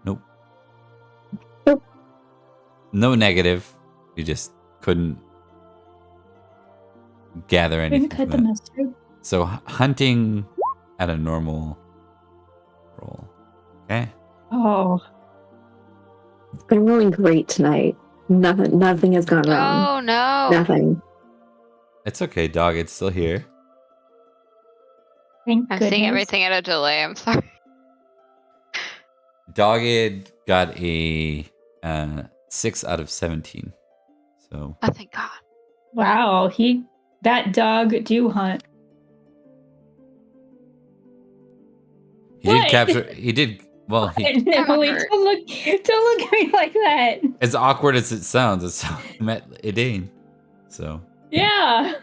Nope. No negative. You just couldn't gather anything. Couldn't cut the mustard. So hunting at a normal roll. Okay. Oh. I'm rolling great tonight. Nothing has gone wrong. Oh no. Nothing. It's okay, dog. It's still here. I'm seeing everything at a delay. I'm sorry. Dogged got a 6 out of 17. So. Oh, thank God. Wow, that dog do hunt. He did capture. He did. Well, Emily, don't look at me like that. As awkward as it sounds, it's how I met Idane. So. Yeah.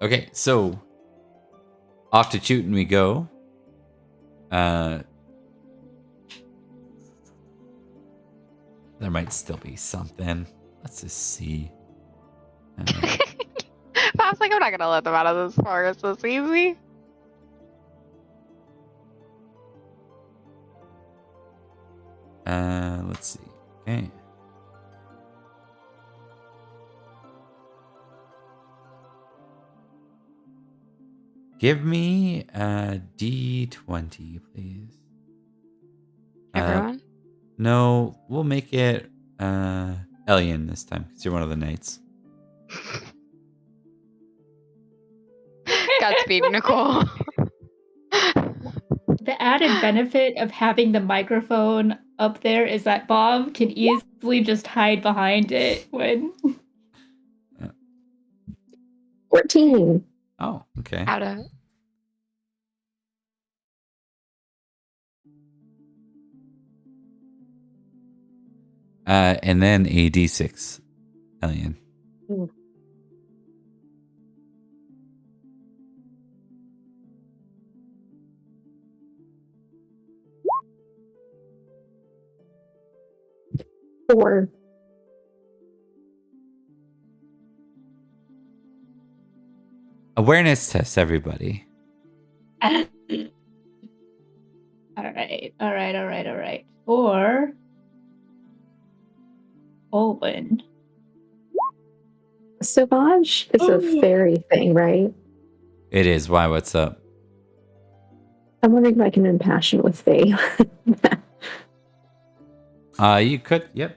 Okay, so off to Chootin' we go. There might still be something. Let's just see. I was like, I'm not gonna let them out of this forest this easy. Let's see. Okay. Give me a D20, please. Everyone? No, we'll make it Elian this time because you're one of the knights. Godspeed, Nicole. The added benefit of having the microphone up there is that Bob can easily just hide behind it when... 14. Oh, okay. How to... And then a D6, Elian. Mm. 4. Awareness test, everybody. All right. For Olwen. Sauvage is a fairy thing, right? It is. Why? What's up? I'm wondering if I can impassion with Faye. You could. Yep.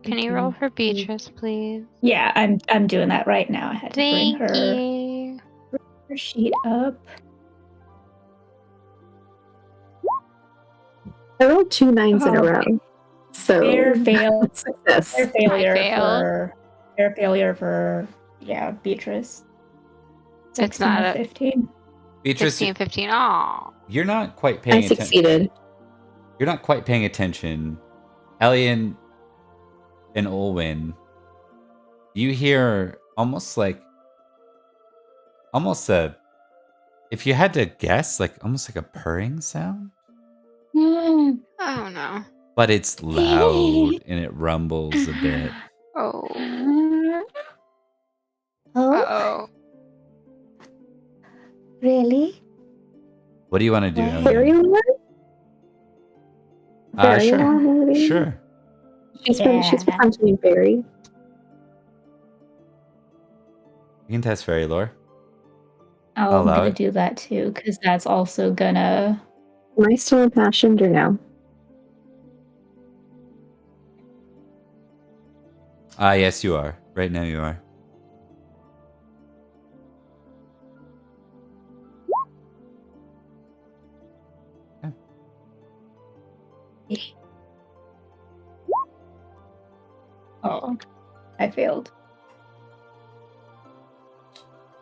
Can you roll for Beatrice, please? Yeah, I'm doing that right now. I had to bring her sheet up. I rolled 2 9s in a row. So fair success. Fair failure for Beatrice. It's not a 15. Beatrice, 15. Aw. you're not quite paying attention. I succeeded. You're not quite paying attention. Elian and Olwen, you hear almost a, if you had to guess, almost like a purring sound. Oh no. But it's loud and it rumbles a bit. Oh. Oh. Really? What do you want to do? Fairy lore? Fairy Sure. lore, maybe? Sure. She's been doing fairy. You can test fairy lore. Oh, I'm gonna do that too, because that's also gonna... Am I still impassioned or no? Yes, you are. Right now you are. Okay. Oh, I failed.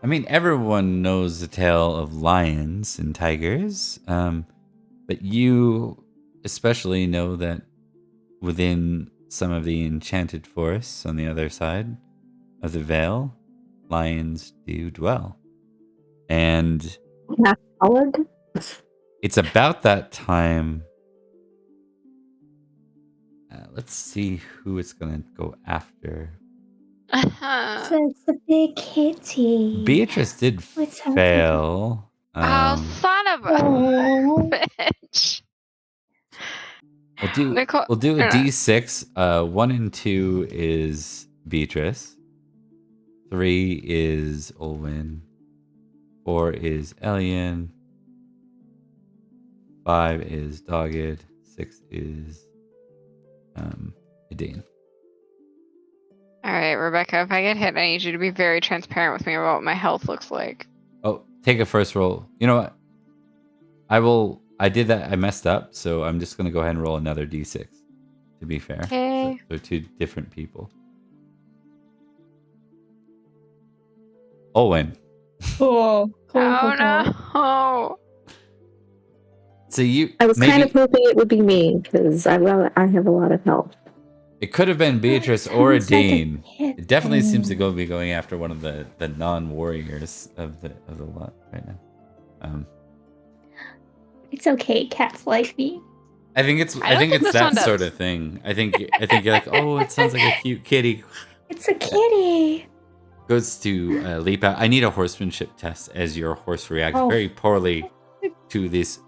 I mean, everyone knows the tale of lions and tigers, but you especially know that within some of the enchanted forests on the other side of the veil, lions do dwell. And it's about that time. Let's see who it's going to go after. So it's a big kitty. Beatrice did fail. Oh, son of a bitch. We'll do a D6. 1 and 2 is Beatrice. 3 is Olwen. 4 is Elian. 5 is Dogged. 6 is Idine. All right, Rebecca, if I get hit, I need you to be very transparent with me about what my health looks like. Oh, take a first roll. You know what? I did that. I messed up, so I'm just going to go ahead and roll another D6, to be fair. Okay. So 2 different people. Olwen. Cool. Oh, no. So I was kind of hoping it would be me, because I have a lot of health. It could have been Beatrice or Idine. It definitely seems to be going after one of the non-warriors of the lot right now. It's okay, cats like me. I think it's that sort of thing. I think you're like, oh, it sounds like a cute kitty. It's a kitty. Goes to leap out. I need a horsemanship test as your horse reacts very poorly to this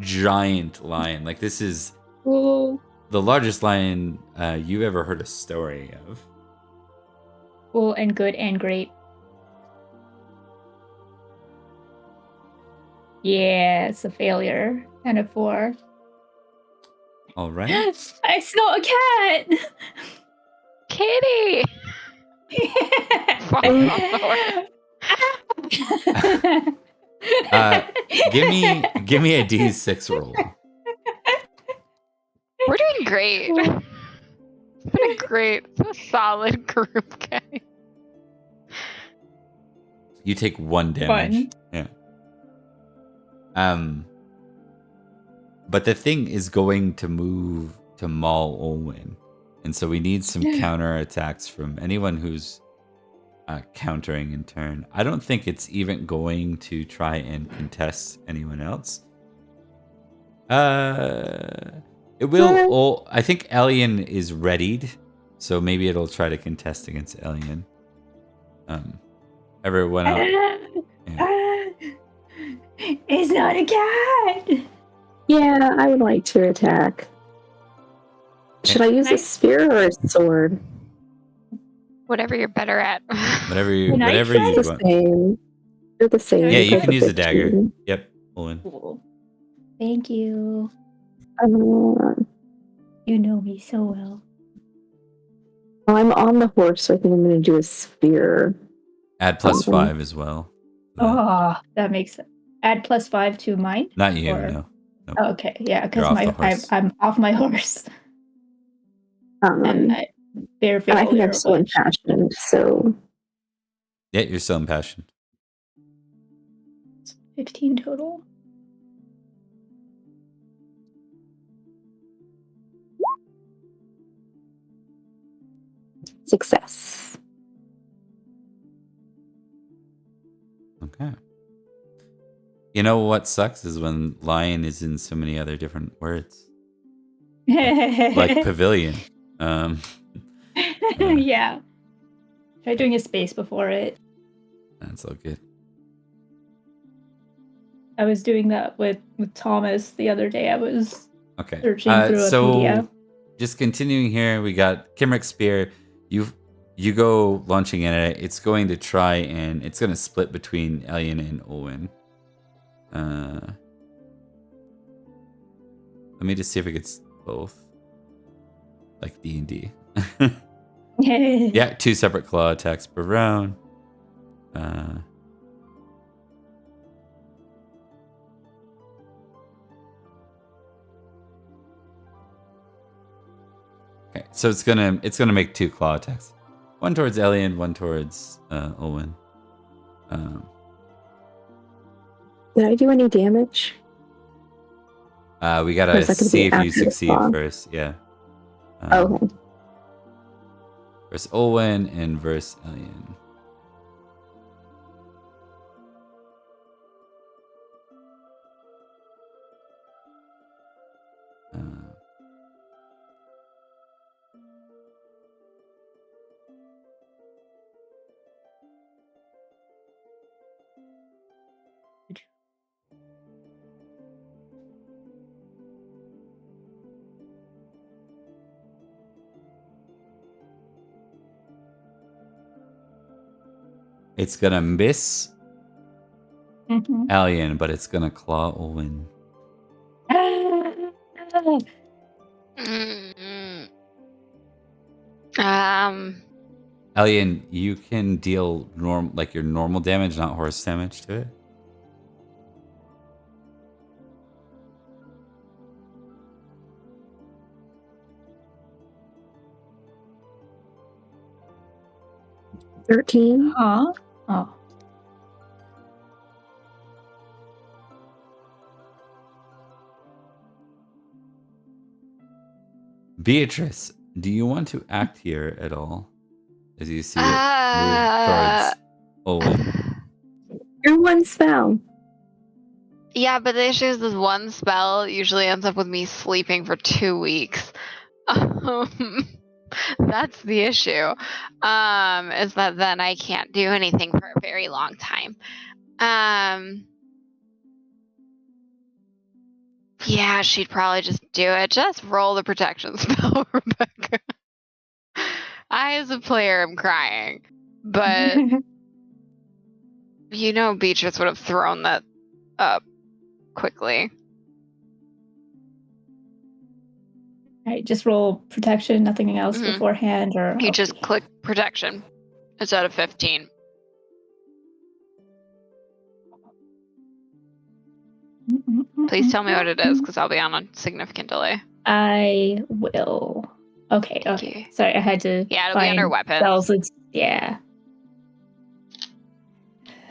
giant lion. Like this is Cool. the largest lion you've ever heard a story of. Cool and good and great. Yeah, it's a failure and a 4. All right. I smell a cat. Kitty. Give me a D6 roll. We're doing great. It's been a solid group, guys. You take 1 damage. Fun. Yeah. But the thing is going to move to maul Olwen. And so we need some counter attacks from anyone who's countering in turn. I don't think it's even going to try and contest anyone else. It will. I think Elian is readied, so maybe it'll try to contest against Elian. Everyone else. Yeah. It's not a cat. Yeah, I would like to attack. Should I use a spear or a sword? Whatever you're better at. Whatever you want. The same. They're the same. Yeah, you can use a dagger. Yep, Olwen. Cool. Thank you. You know me so well. I'm on the horse, so I think I'm going to do a spear. Add +5 as well. Oh, that makes sense. Add +5 to mine? Not you, no. Nope. Oh, okay, yeah, because I'm off my horse. And I think I'm still impassioned, so... Yeah, you're still impassioned. 15 total. Success. Okay. You know what sucks is when lion is in so many other different words. Like pavilion. Yeah. Try doing a space before it. That's all good. I was doing that with Thomas the other day. I was searching through a PDF. Just continuing here, we got Kimrick's spear. You go launching at it. It's going to try and it's going to split between Elian and Olwen. Let me just see if it gets both. Like D&D. Yeah, 2 separate claw attacks per round. Okay, so it's gonna make 2 claw attacks. One towards Elian, one towards Olwen. Did I do any damage? We gotta see if you succeed first. Yeah. Okay. Versus Olwen and versus Elian. It's gonna miss Elian, but it's gonna claw Olwen. Elian, you can deal your normal damage, not horse damage to it. $13. Oh. Beatrice, do you want to act here at all? As you see it move towards Olwen. You're one spell. Yeah, but the issue is this one spell usually ends up with me sleeping for 2 weeks. That's the issue. Is that then I can't do anything for a very long time. Yeah, she'd probably just do it. Just roll the protection spell, Rebecca. I, as a player, am crying. But, Beatrice would have thrown that up quickly. Alright, just roll protection, nothing else beforehand, or... You just click protection. It's out of 15. Please tell me what it is, because I'll be on a significant delay. I will. Okay. You. Sorry, I had to. Yeah, it'll be under weapons. Yeah.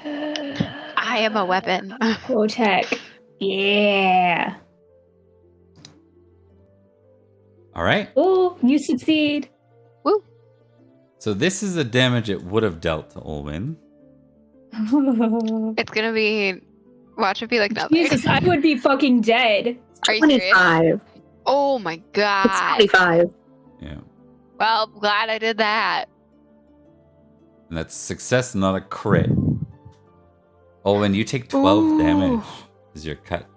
I am a weapon. Protect. Yeah. All right. Oh, you succeed. Woo. So this is the damage it would have dealt to Olwen. It's gonna be. Watch it be like nothing. Jesus, I would be fucking dead. Are you 25. Serious? Oh my god. It's 25. Yeah. Well, I'm glad I did that. And that's success, not a crit. Olwen, you take 12 damage as you're cut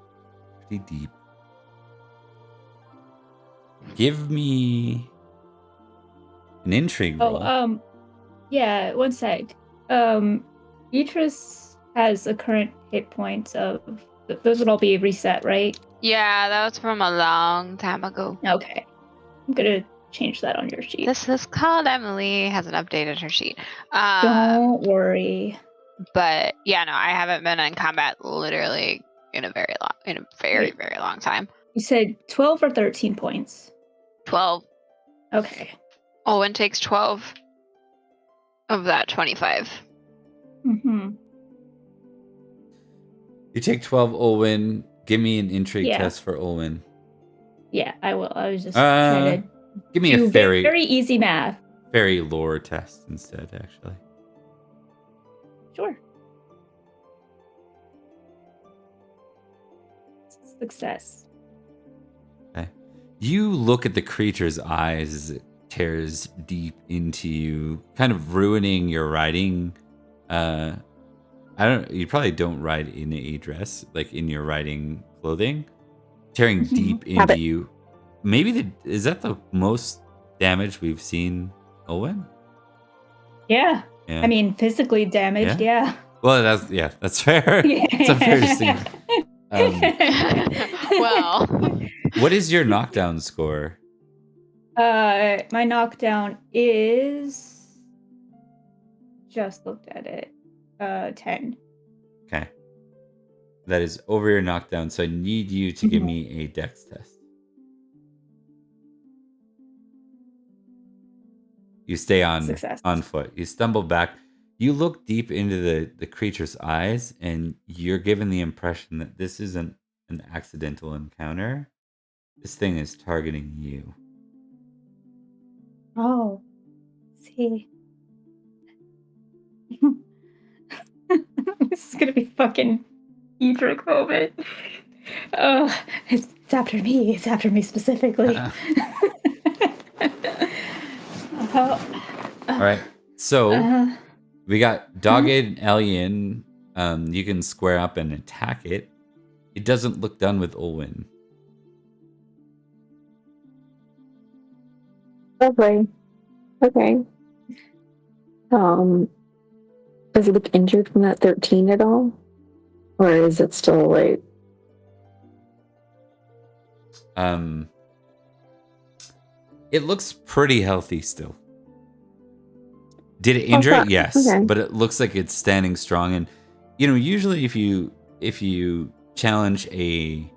pretty deep. Give me an intrigue roll. Yeah, one sec. Beatrice has a current hit points of... Those would all be reset, right? Yeah, that was from a long time ago. Okay. I'm gonna change that on your sheet. This is called Emily. Hasn't updated her sheet. Don't worry. But yeah, no, I haven't been in combat literally in a very long time. You said 12 or 13 points? 12. Okay. Owen takes 12 of that 25. Mm-hmm. You take 12, Olwen. Give me an intrigue test for Olwen. Yeah, I will. I was just trying to give me a fairy. Very easy math. Fairy lore test instead, actually. Sure. Success. Okay. You look at the creature's eyes as it tears deep into you, kind of ruining your riding. You probably don't ride in a dress, like in your riding clothing. Tearing deep into you. Maybe is that the most damage we've seen, Olwen? Yeah. I mean, physically damaged, yeah. Well, that's fair. It's a fair scene. Well, what is your knockdown score? My knockdown is... Just looked at it. 10. Okay. That is over your knockdown, so I need you to give me a dex test. You stay on foot. You stumble back. You look deep into the creature's eyes, and you're given the impression that this isn't an accidental encounter. This thing is targeting you. Oh. See. This is gonna be fucking Edric moment. It's after me. It's after me specifically. All right. So we got dogged alien. You can square up and attack it. It doesn't look done with Olwen. Okay. Does it look injured from that 13 at all? Or is it still like... It looks pretty healthy still. Did it injure it? Yes. Okay. But it looks like it's standing strong. And, usually if you challenge if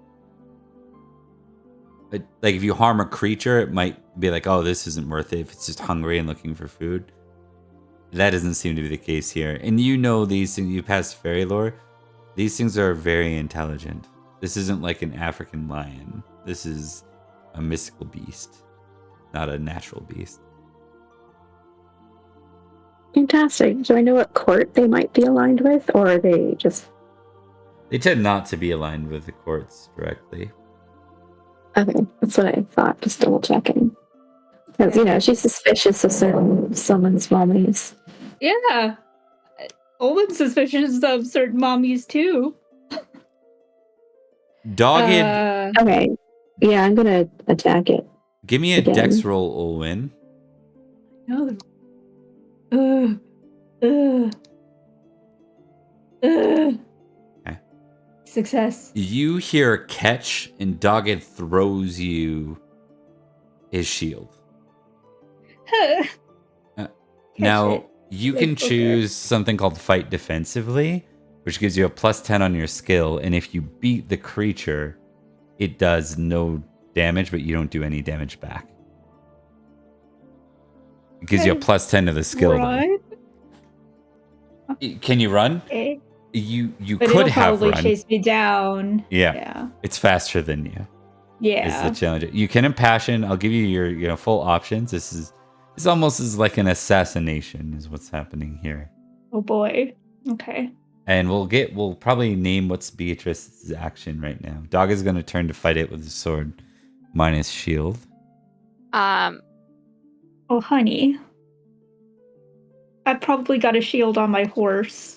you harm a creature, it might be like, oh, this isn't worth it if it's just hungry and looking for food. That doesn't seem to be the case here. And these things, you pass fairy lore, these things are very intelligent. This isn't like an African lion. This is a mystical beast, not a natural beast. Fantastic. Do I know what court they might be aligned with, or are they just... They tend not to be aligned with the courts directly. Okay, that's what I thought, just double checking. Because, she's suspicious of someone's mommies. Yeah. Olwen's suspicious of certain mommies, too. Dogged. Okay. Yeah, I'm gonna attack it. Give me a dex roll, Olwen. No. Okay. Success. You hear a catch, and Dogged throws you his shield. Now, you can choose something called Fight Defensively, which gives you a +10 on your skill, and if you beat the creature, it does no damage, but you don't do any damage back. It gives you a +10 to the skill. Can you run? Okay. You but could it'll have probably run. chase me down. Yeah. It's faster than you. Yeah. Is the challenge. You can impassion. I'll give you your full options. It's almost as like an assassination is what's happening here. Oh boy. Okay. And we'll probably name what's Beatrice's action right now. Dog is gonna turn to fight it with his sword minus shield. Oh honey. I've probably got a shield on my horse.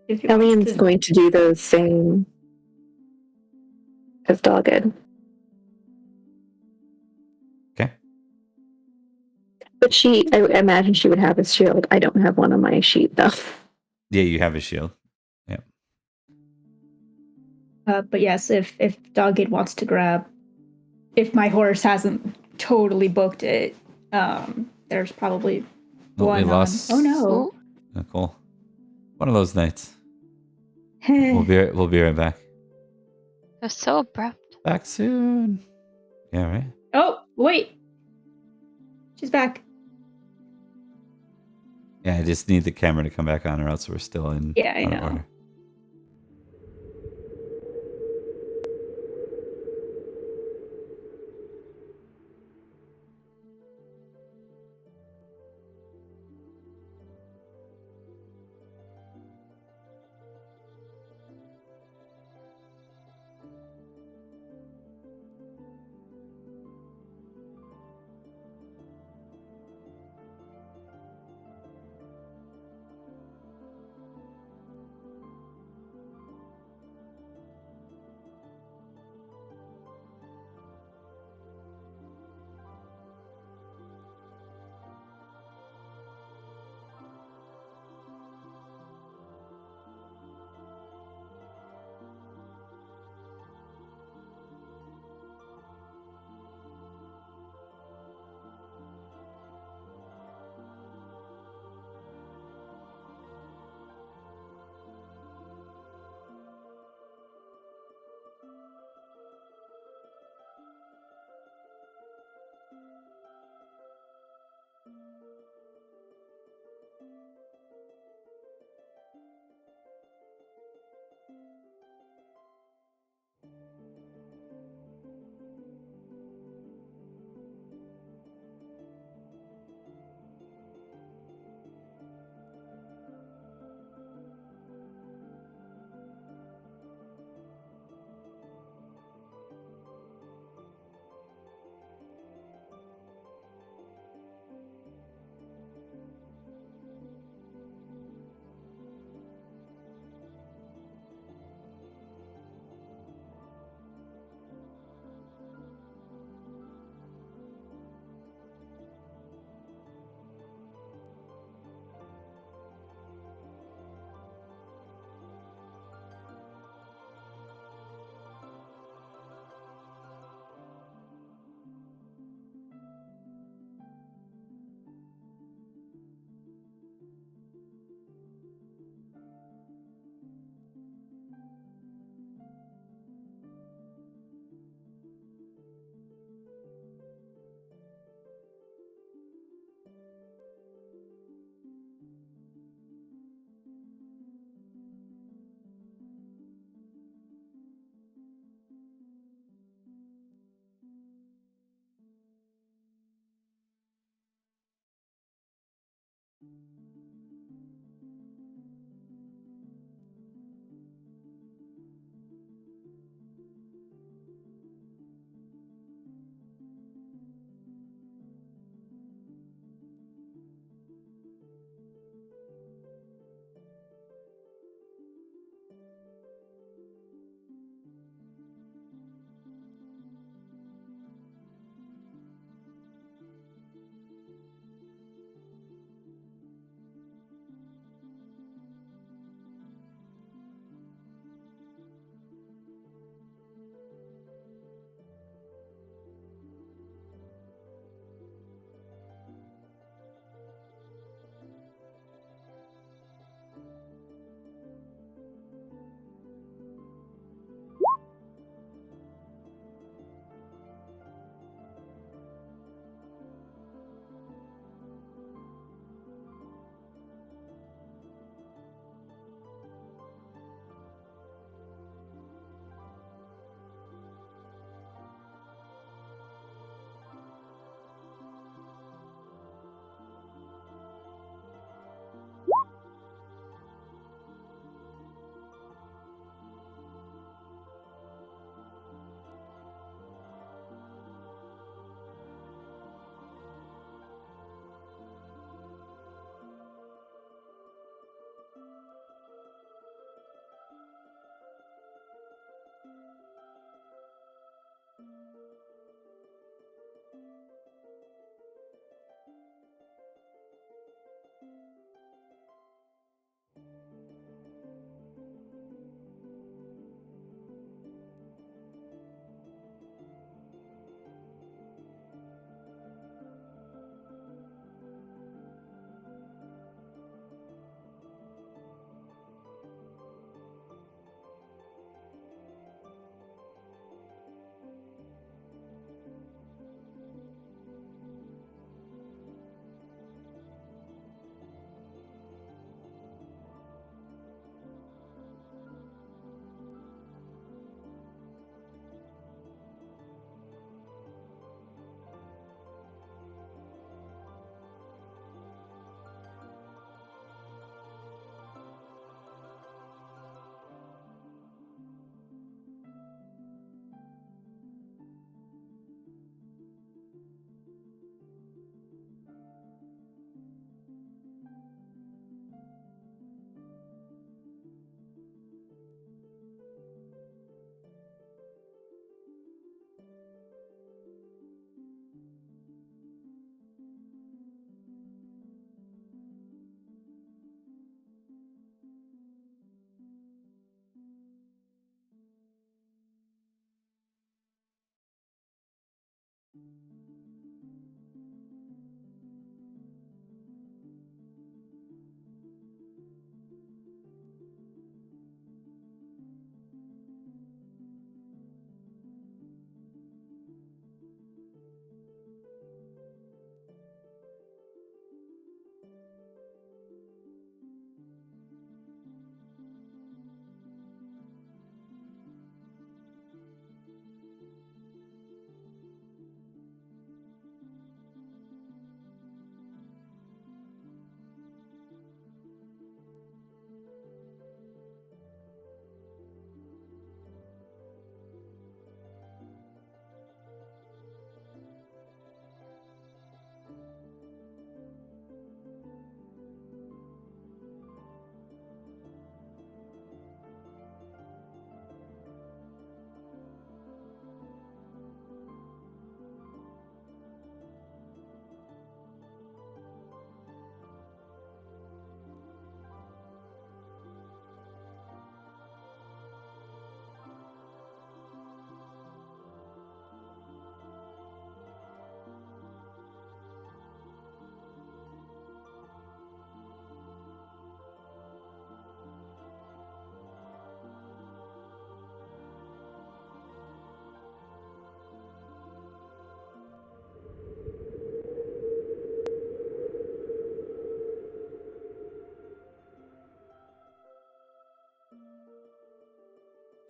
Elian's going to do the same as Dogged. Okay. But I imagine she would have a shield. I don't have one on my sheet, though. Yeah, you have a shield. Yeah. But yes, if Dogged wants to grab, if my horse hasn't totally booked it, there's probably one. We lost. Oh no, Nicole. One of those nights. We'll be right back. It was so abrupt. Back soon. Yeah, right. Oh wait, she's back. Yeah, I just need the camera to come back on, or else we're still in. Yeah, I know. Order.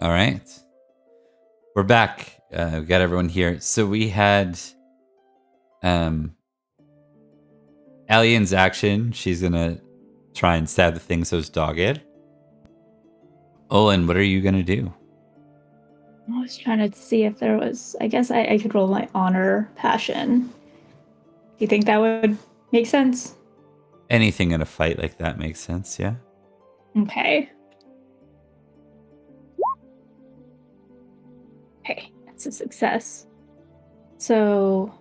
All right. We're back. We got everyone here. So we had Alien's action. She's going to try and stab the thing so it's dogged. Olin, what are you going to do? I was trying to see if there was... I guess I could roll my honor passion. Do you think that would make sense? Anything in a fight like that makes sense, yeah? Okay. Okay, that's a success. So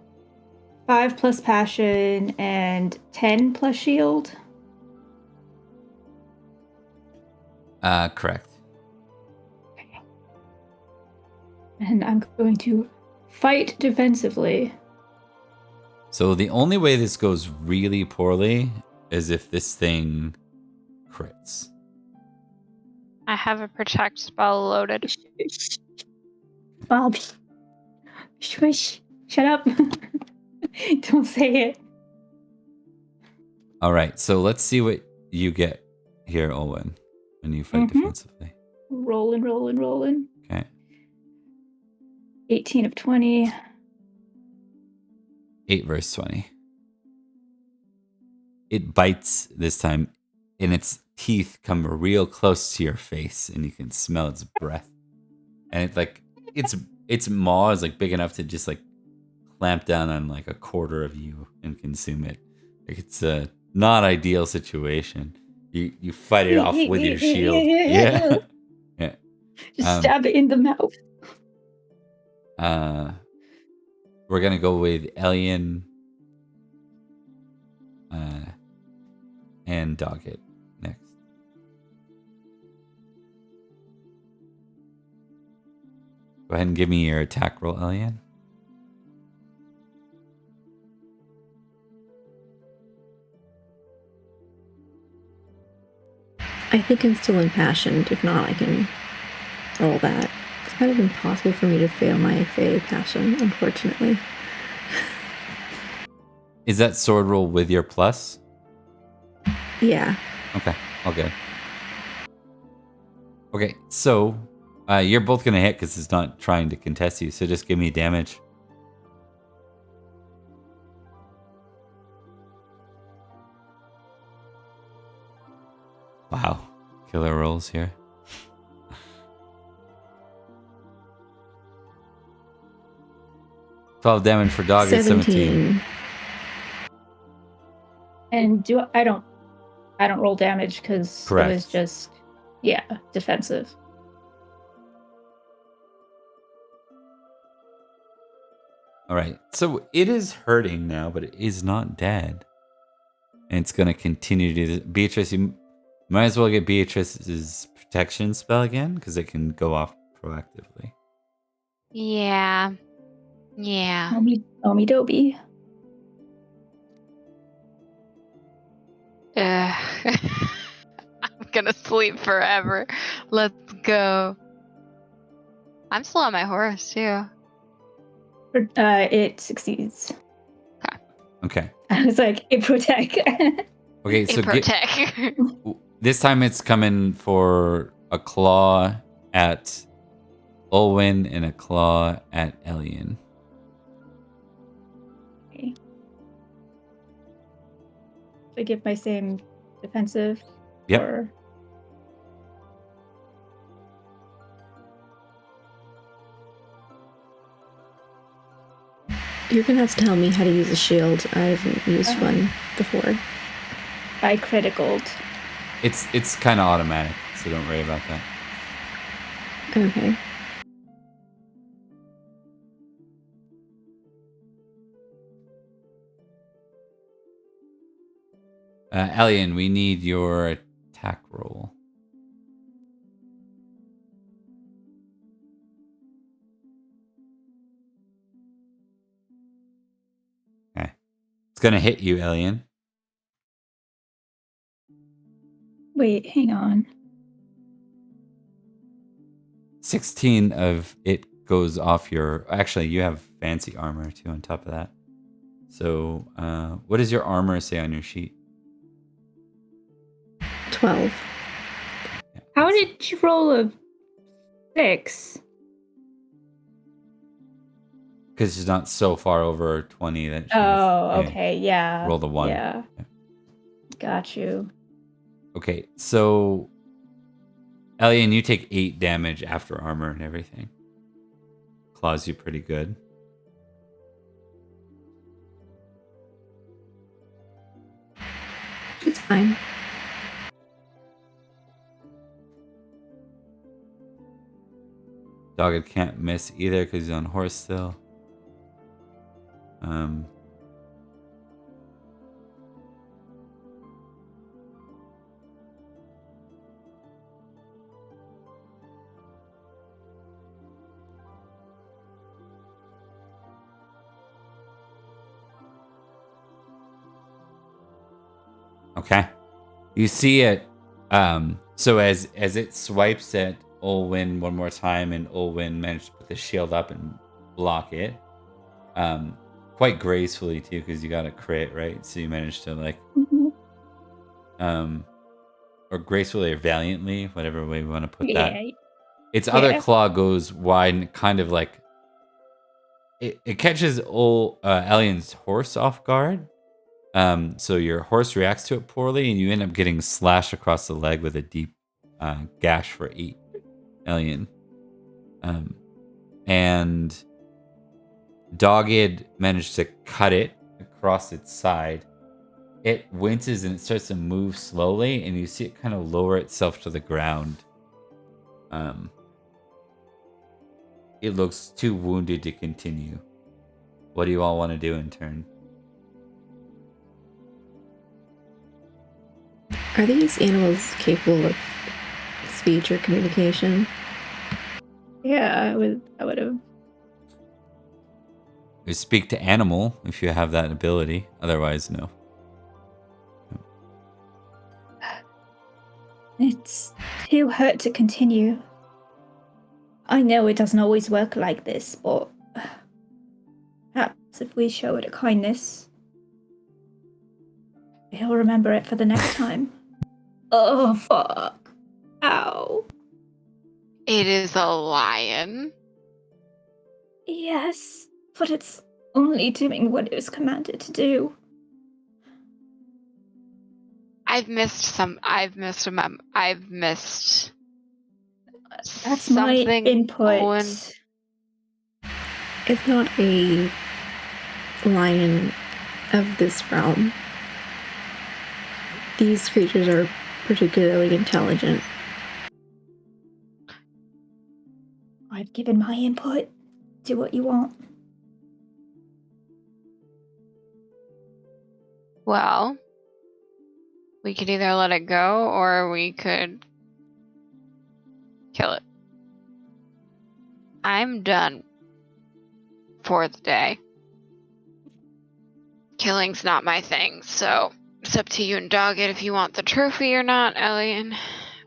5 plus passion and 10 plus shield. Correct. Okay. And I'm going to fight defensively. So the only way this goes really poorly is if this thing crits. I have a protect spell loaded. Bob. Shush. Shut up. Don't say it. All right, so let's see what you get here, Olwen, when you fight defensively. Rolling. Okay. 18 of 20. 8 versus 20. It bites this time, and its teeth come real close to your face, and you can smell its breath. And it's like its maw is like big enough to just like clamp down on like a quarter of you and consume it. Like it's a not ideal situation. You fight it off with your shield. Yeah. Yeah. Just stab it in the mouth. We're gonna go with Alien and Doggett next. Go ahead and give me your attack roll, Alien. I think I'm still impassioned. If not, I can roll that. It's kind of impossible for me to fail my Fae passion, unfortunately. Is that sword roll with your plus? Yeah. Okay, all good. Okay, so you're both gonna hit because it's not trying to contest you. So just give me damage. Wow, killer rolls here. $12 damage for dog is 17. And I don't roll damage because it was just defensive. All right, so it is hurting now, but it is not dead, and it's gonna continue to do this. Beatrice, you might as well get Beatrice's protection spell again because it can go off proactively. Yeah. Omi Dobie. I'm gonna sleep forever. Let's go. I'm still on my horse too. It succeeds. Okay. I was like, it protect. Okay, so this time it's coming for a claw at Olwen and a claw at Elian. Okay. I give my same defensive. Yep. Or... You're gonna have to tell me how to use a shield. I haven't used one before. I criticaled. It's kind of automatic, so don't worry about that. Okay. Elian, we need your attack roll. Okay. It's going to hit you, Elian. Wait, hang on. 16 of it goes off your... Actually, you have fancy armor, too, on top of that. So, what does your armor say on your sheet? 12. How did you roll a 6. Because she's not so far over 20 that she okay, yeah. Roll the 1. Yeah. Got you. Okay, so Elian, you take 8 damage after armor and everything. Claws you pretty good. It's fine. Dogged can't miss either because he's on horse still. Okay. You see it. So as it swipes at Olwyn one more time, and Olwyn managed to put the shield up and block it. Quite gracefully too, because you got a crit, right? So you managed to like, or gracefully or valiantly, whatever way we want to put that. Its other claw goes wide and kind of like it catches Elian's horse off guard. So your horse reacts to it poorly, and you end up getting slashed across the leg with a deep gash for 8, Elian. And Dogged managed to cut it across its side. It winces and it starts to move slowly, and you see it kind of lower itself to the ground. It looks too wounded to continue. What do you all want to do in turn? Are these animals capable of speech or communication? Yeah, I would have. You speak to animal if you have that ability. Otherwise, no. It's too hurt to continue. I know it doesn't always work like this, but perhaps if we show it a kindness, he'll remember it for the next time. Oh, fuck. Ow. It is a lion. Yes, but it's only doing what it was commanded to do. I've missed That's something. my input. Owen. It's not a lion of this realm. These creatures are particularly intelligent. I've given my input. Do what you want. Well, we could either let it go or we could kill it. I'm done for the day. Killing's not my thing, so it's up to you and Dogged if you want the trophy or not, Elian.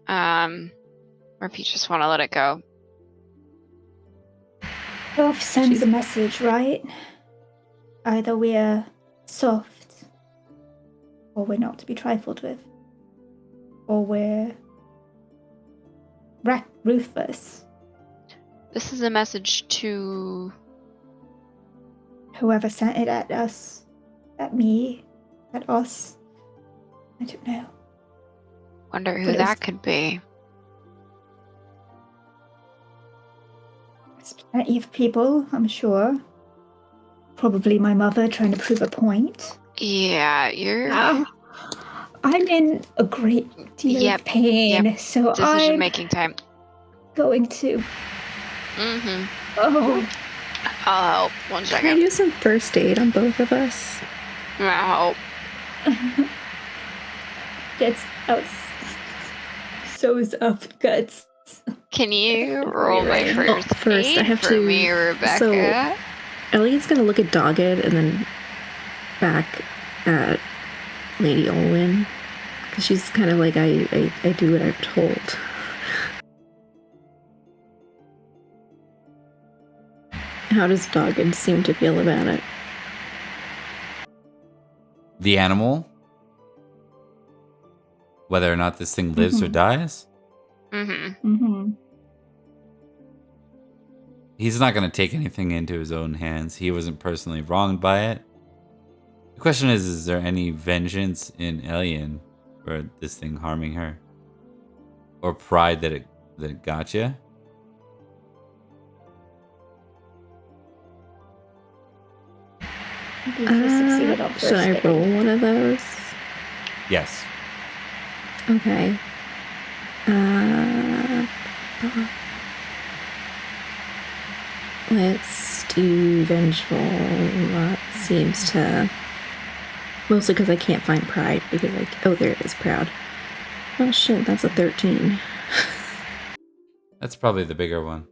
Or if you just want to let it go. Love sends a message, right? Either we're soft, or we're not to be trifled with, or we're ruthless. This is a message to whoever sent it at us, at me, at us. I don't know. Wonder who that could be. There's plenty of people, I'm sure. Probably my mother trying to prove a point. Yeah, you're... I'm in a great deal of pain, so decision-making time. Going to... Mm-hmm. Oh. I'll help. 1 second. Can I do some first aid on both of us? I'll help. Gets out. Sews up guts. Can you roll my first aid I have for to, me, Rebecca? So, Ellie's gonna look at Dogged and then back at Lady Olwyn. Because she's kind of like, I do what I'm told. How does Dogged seem to feel about it? The animal? Whether or not this thing lives or dies? Mm-hmm. Mm-hmm. he's not going to take anything into his own hands. He wasn't personally wronged by it. The question is there any vengeance in Elian for this thing harming her? Or pride that it got you? Should I roll one of those? Yes. Okay. Let's do vengeful. That seems to... Mostly because I can't find pride, because oh, there it is, proud. Oh shit, that's a 13. That's probably the bigger one.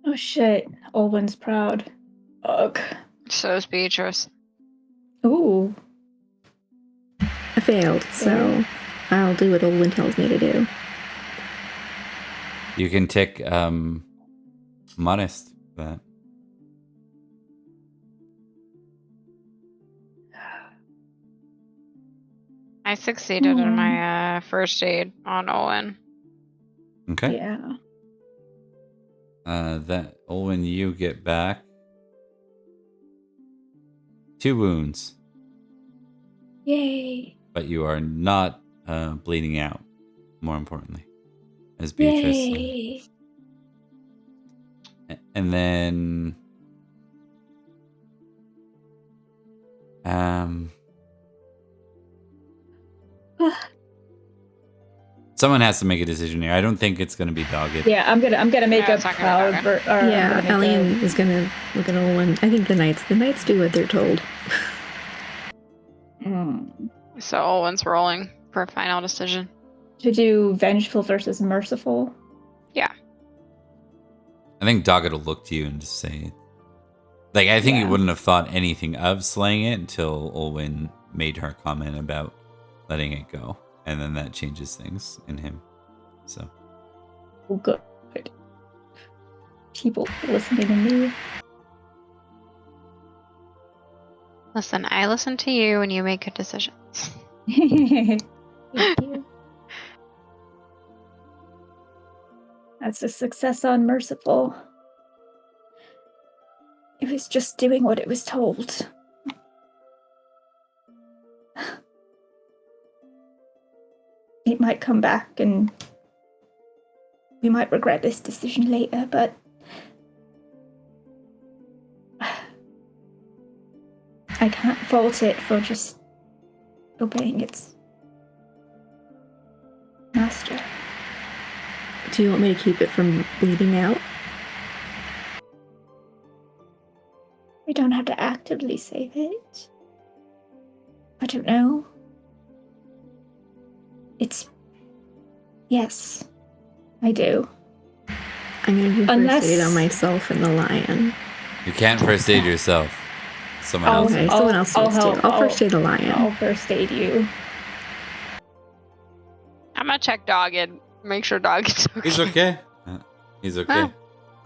Oh shit, Olwen's proud. Ugh. So is Beatrice. Ooh. I failed, so I'll do what Olwen tells me to do. You can tick modest, but I succeeded in my first aid on Owen. okay. Yeah. That Olwen, you get back 2 wounds. Yay. But you are not bleeding out, more importantly, as Beatrice. Yay. And then someone has to make a decision here. I don't think it's gonna be Dogged. Yeah, I'm gonna make a proud. Elian is gonna look at Olwen. I think the knights do what they're told. So Owen's rolling for a final decision. To do vengeful versus merciful? Yeah. I think Dogged will look to you and just say... Like, I think he wouldn't have thought anything of slaying it until Olwen made her comment about letting it go. And then that changes things in him. So. Oh, good. People listening to me. Listen, I listen to you and you make good decisions. Thank you. That's a success on merciful. It was just doing what it was told. It might come back and we might regret this decision later, but I can't fault it for just obeying its master. Do you want me to keep it from bleeding out? We don't have to actively save it. I don't know. Yes, I do. I'm gonna do first aid on myself and the lion. You can't first aid yourself. Someone else. Okay, someone else needs to. I'll first aid the lion. I'll first aid you. I'm gonna check Dogged. Make sure Dogged's okay. He's okay. He's okay. Huh.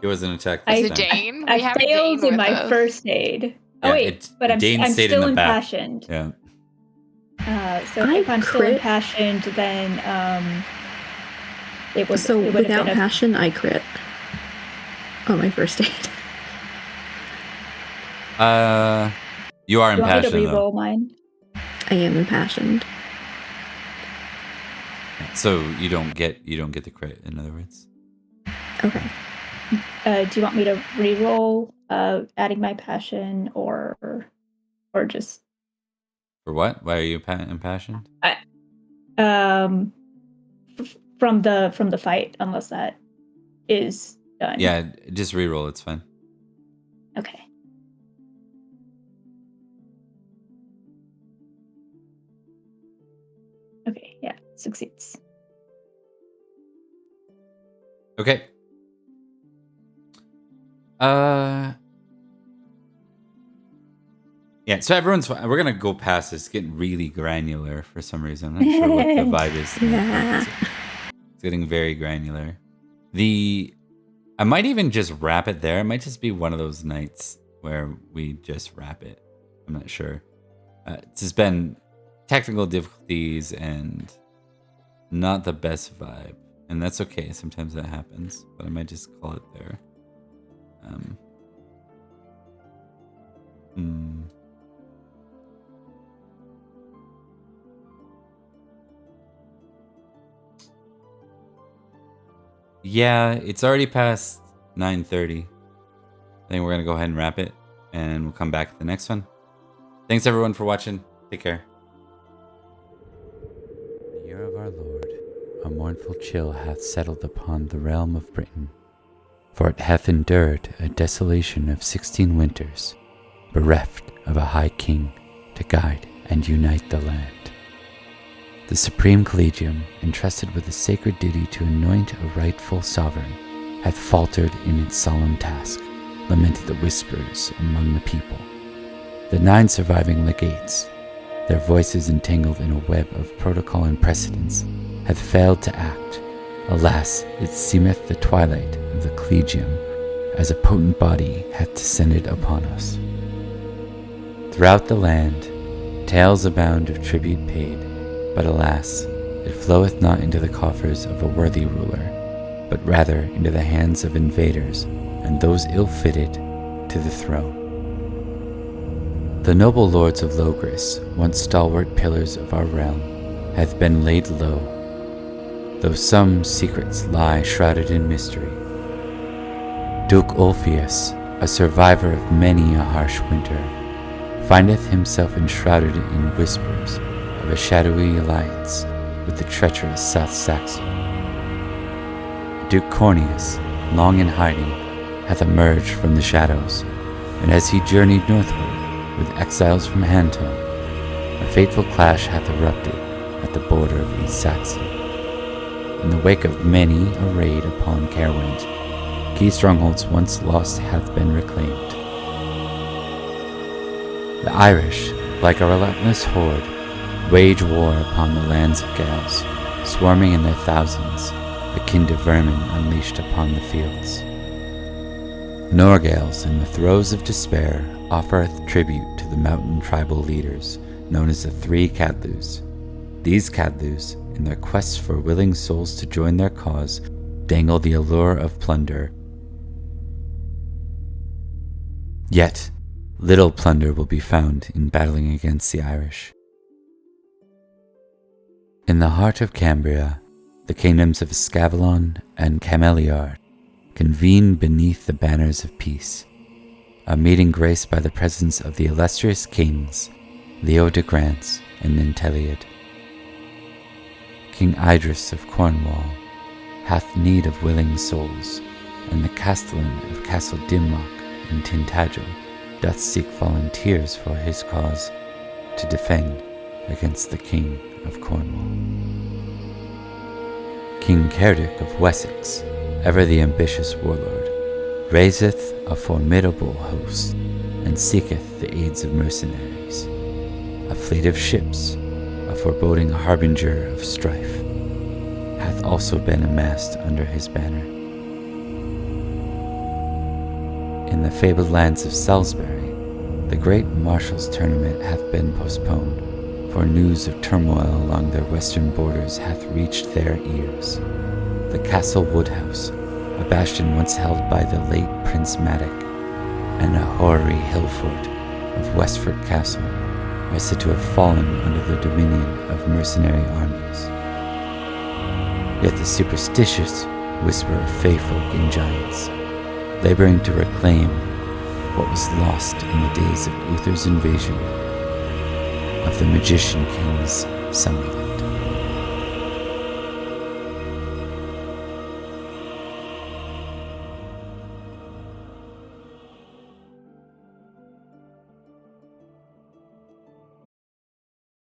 He wasn't attacked Is this it time. Dane? I failed in my first aid. Yeah, oh wait, but I'm still impassioned. Yeah. So if I'm still impassioned, then it was. So it without passion, I crit on my first aid. You are impassioned. Do you want me to though. re-roll mine? I am impassioned. So you don't get the crit. In other words. Okay. Do you want me to re-roll, adding my passion, or just? For what? Why are you impassioned? From the fight, unless that is done. Yeah, just re-roll. It's fine. Okay. Okay. Yeah, succeeds. Okay. Yeah, so everyone's fine. We're gonna go past this. It's getting really granular for some reason. I'm not sure what the vibe is. Yeah. It's getting very granular. I might even just wrap it there. It might just be one of those nights where we just wrap it. I'm not sure. It's just been technical difficulties and not the best vibe. And that's okay. Sometimes that happens. But I might just call it there. Yeah, it's already past 9:30. I think we're going to go ahead and wrap it. And we'll come back at the next one. Thanks everyone for watching. Take care. The year of our Lord, a mournful chill hath settled upon the realm of Britain. For it hath endured a desolation of 16 winters, bereft of a high king to guide and unite the land. The Supreme Collegium, entrusted with the sacred duty to anoint a rightful sovereign, hath faltered in its solemn task, lamented the whispers among the people. The 9 surviving legates, their voices entangled in a web of protocol and precedence, have failed to act. Alas, it seemeth the twilight of the Collegium, as a potent body hath descended upon us. Throughout the land, tales abound of tribute paid, but alas, it floweth not into the coffers of a worthy ruler, but rather into the hands of invaders and those ill-fitted to the throne. The noble lords of Logris, once stalwart pillars of our realm, hath been laid low, though some secrets lie shrouded in mystery. Duke Ulfius, a survivor of many a harsh winter, findeth himself enshrouded in whispers of a shadowy alliance with the treacherous South Saxon. Duke Corneus, long in hiding, hath emerged from the shadows, and as he journeyed northward with exiles from Hantel, a fateful clash hath erupted at the border of East Saxon. In the wake of many a raid upon Caerwent, key strongholds once lost hath been reclaimed. The Irish, like a relentless horde, wage war upon the lands of Gales, swarming in their thousands, akin to vermin unleashed upon the fields. Norgales, in the throes of despair, offereth tribute to the mountain tribal leaders, known as the 3 Cadlus. These Cadlus, in their quest for willing souls to join their cause, dangle the allure of plunder. Yet, little plunder will be found in battling against the Irish. In the heart of Cambria, the kingdoms of Avalon and Camelot convene beneath the banners of peace, a meeting graced by the presence of the illustrious kings Leo de Grance and Ninteliad. King Idris of Cornwall hath need of willing souls, and the castellan of Castle Dimmock in Tintagel doth seek volunteers for his cause to defend against the King of Cornwall. King Cerdic of Wessex, ever the ambitious warlord, raiseth a formidable host, and seeketh the aids of mercenaries. A fleet of ships, a foreboding harbinger of strife, hath also been amassed under his banner. In the fabled lands of Salisbury, the great Marshal's tournament hath been postponed, for news of turmoil along their western borders hath reached their ears. The Castle Woodhouse, a bastion once held by the late Prince Madoc, and a hoary hill fort of Westford Castle are said to have fallen under the dominion of mercenary armies. Yet the superstitious whisper of fey folk and giants, laboring to reclaim what was lost in the days of Uther's invasion of the magician king's Summerland.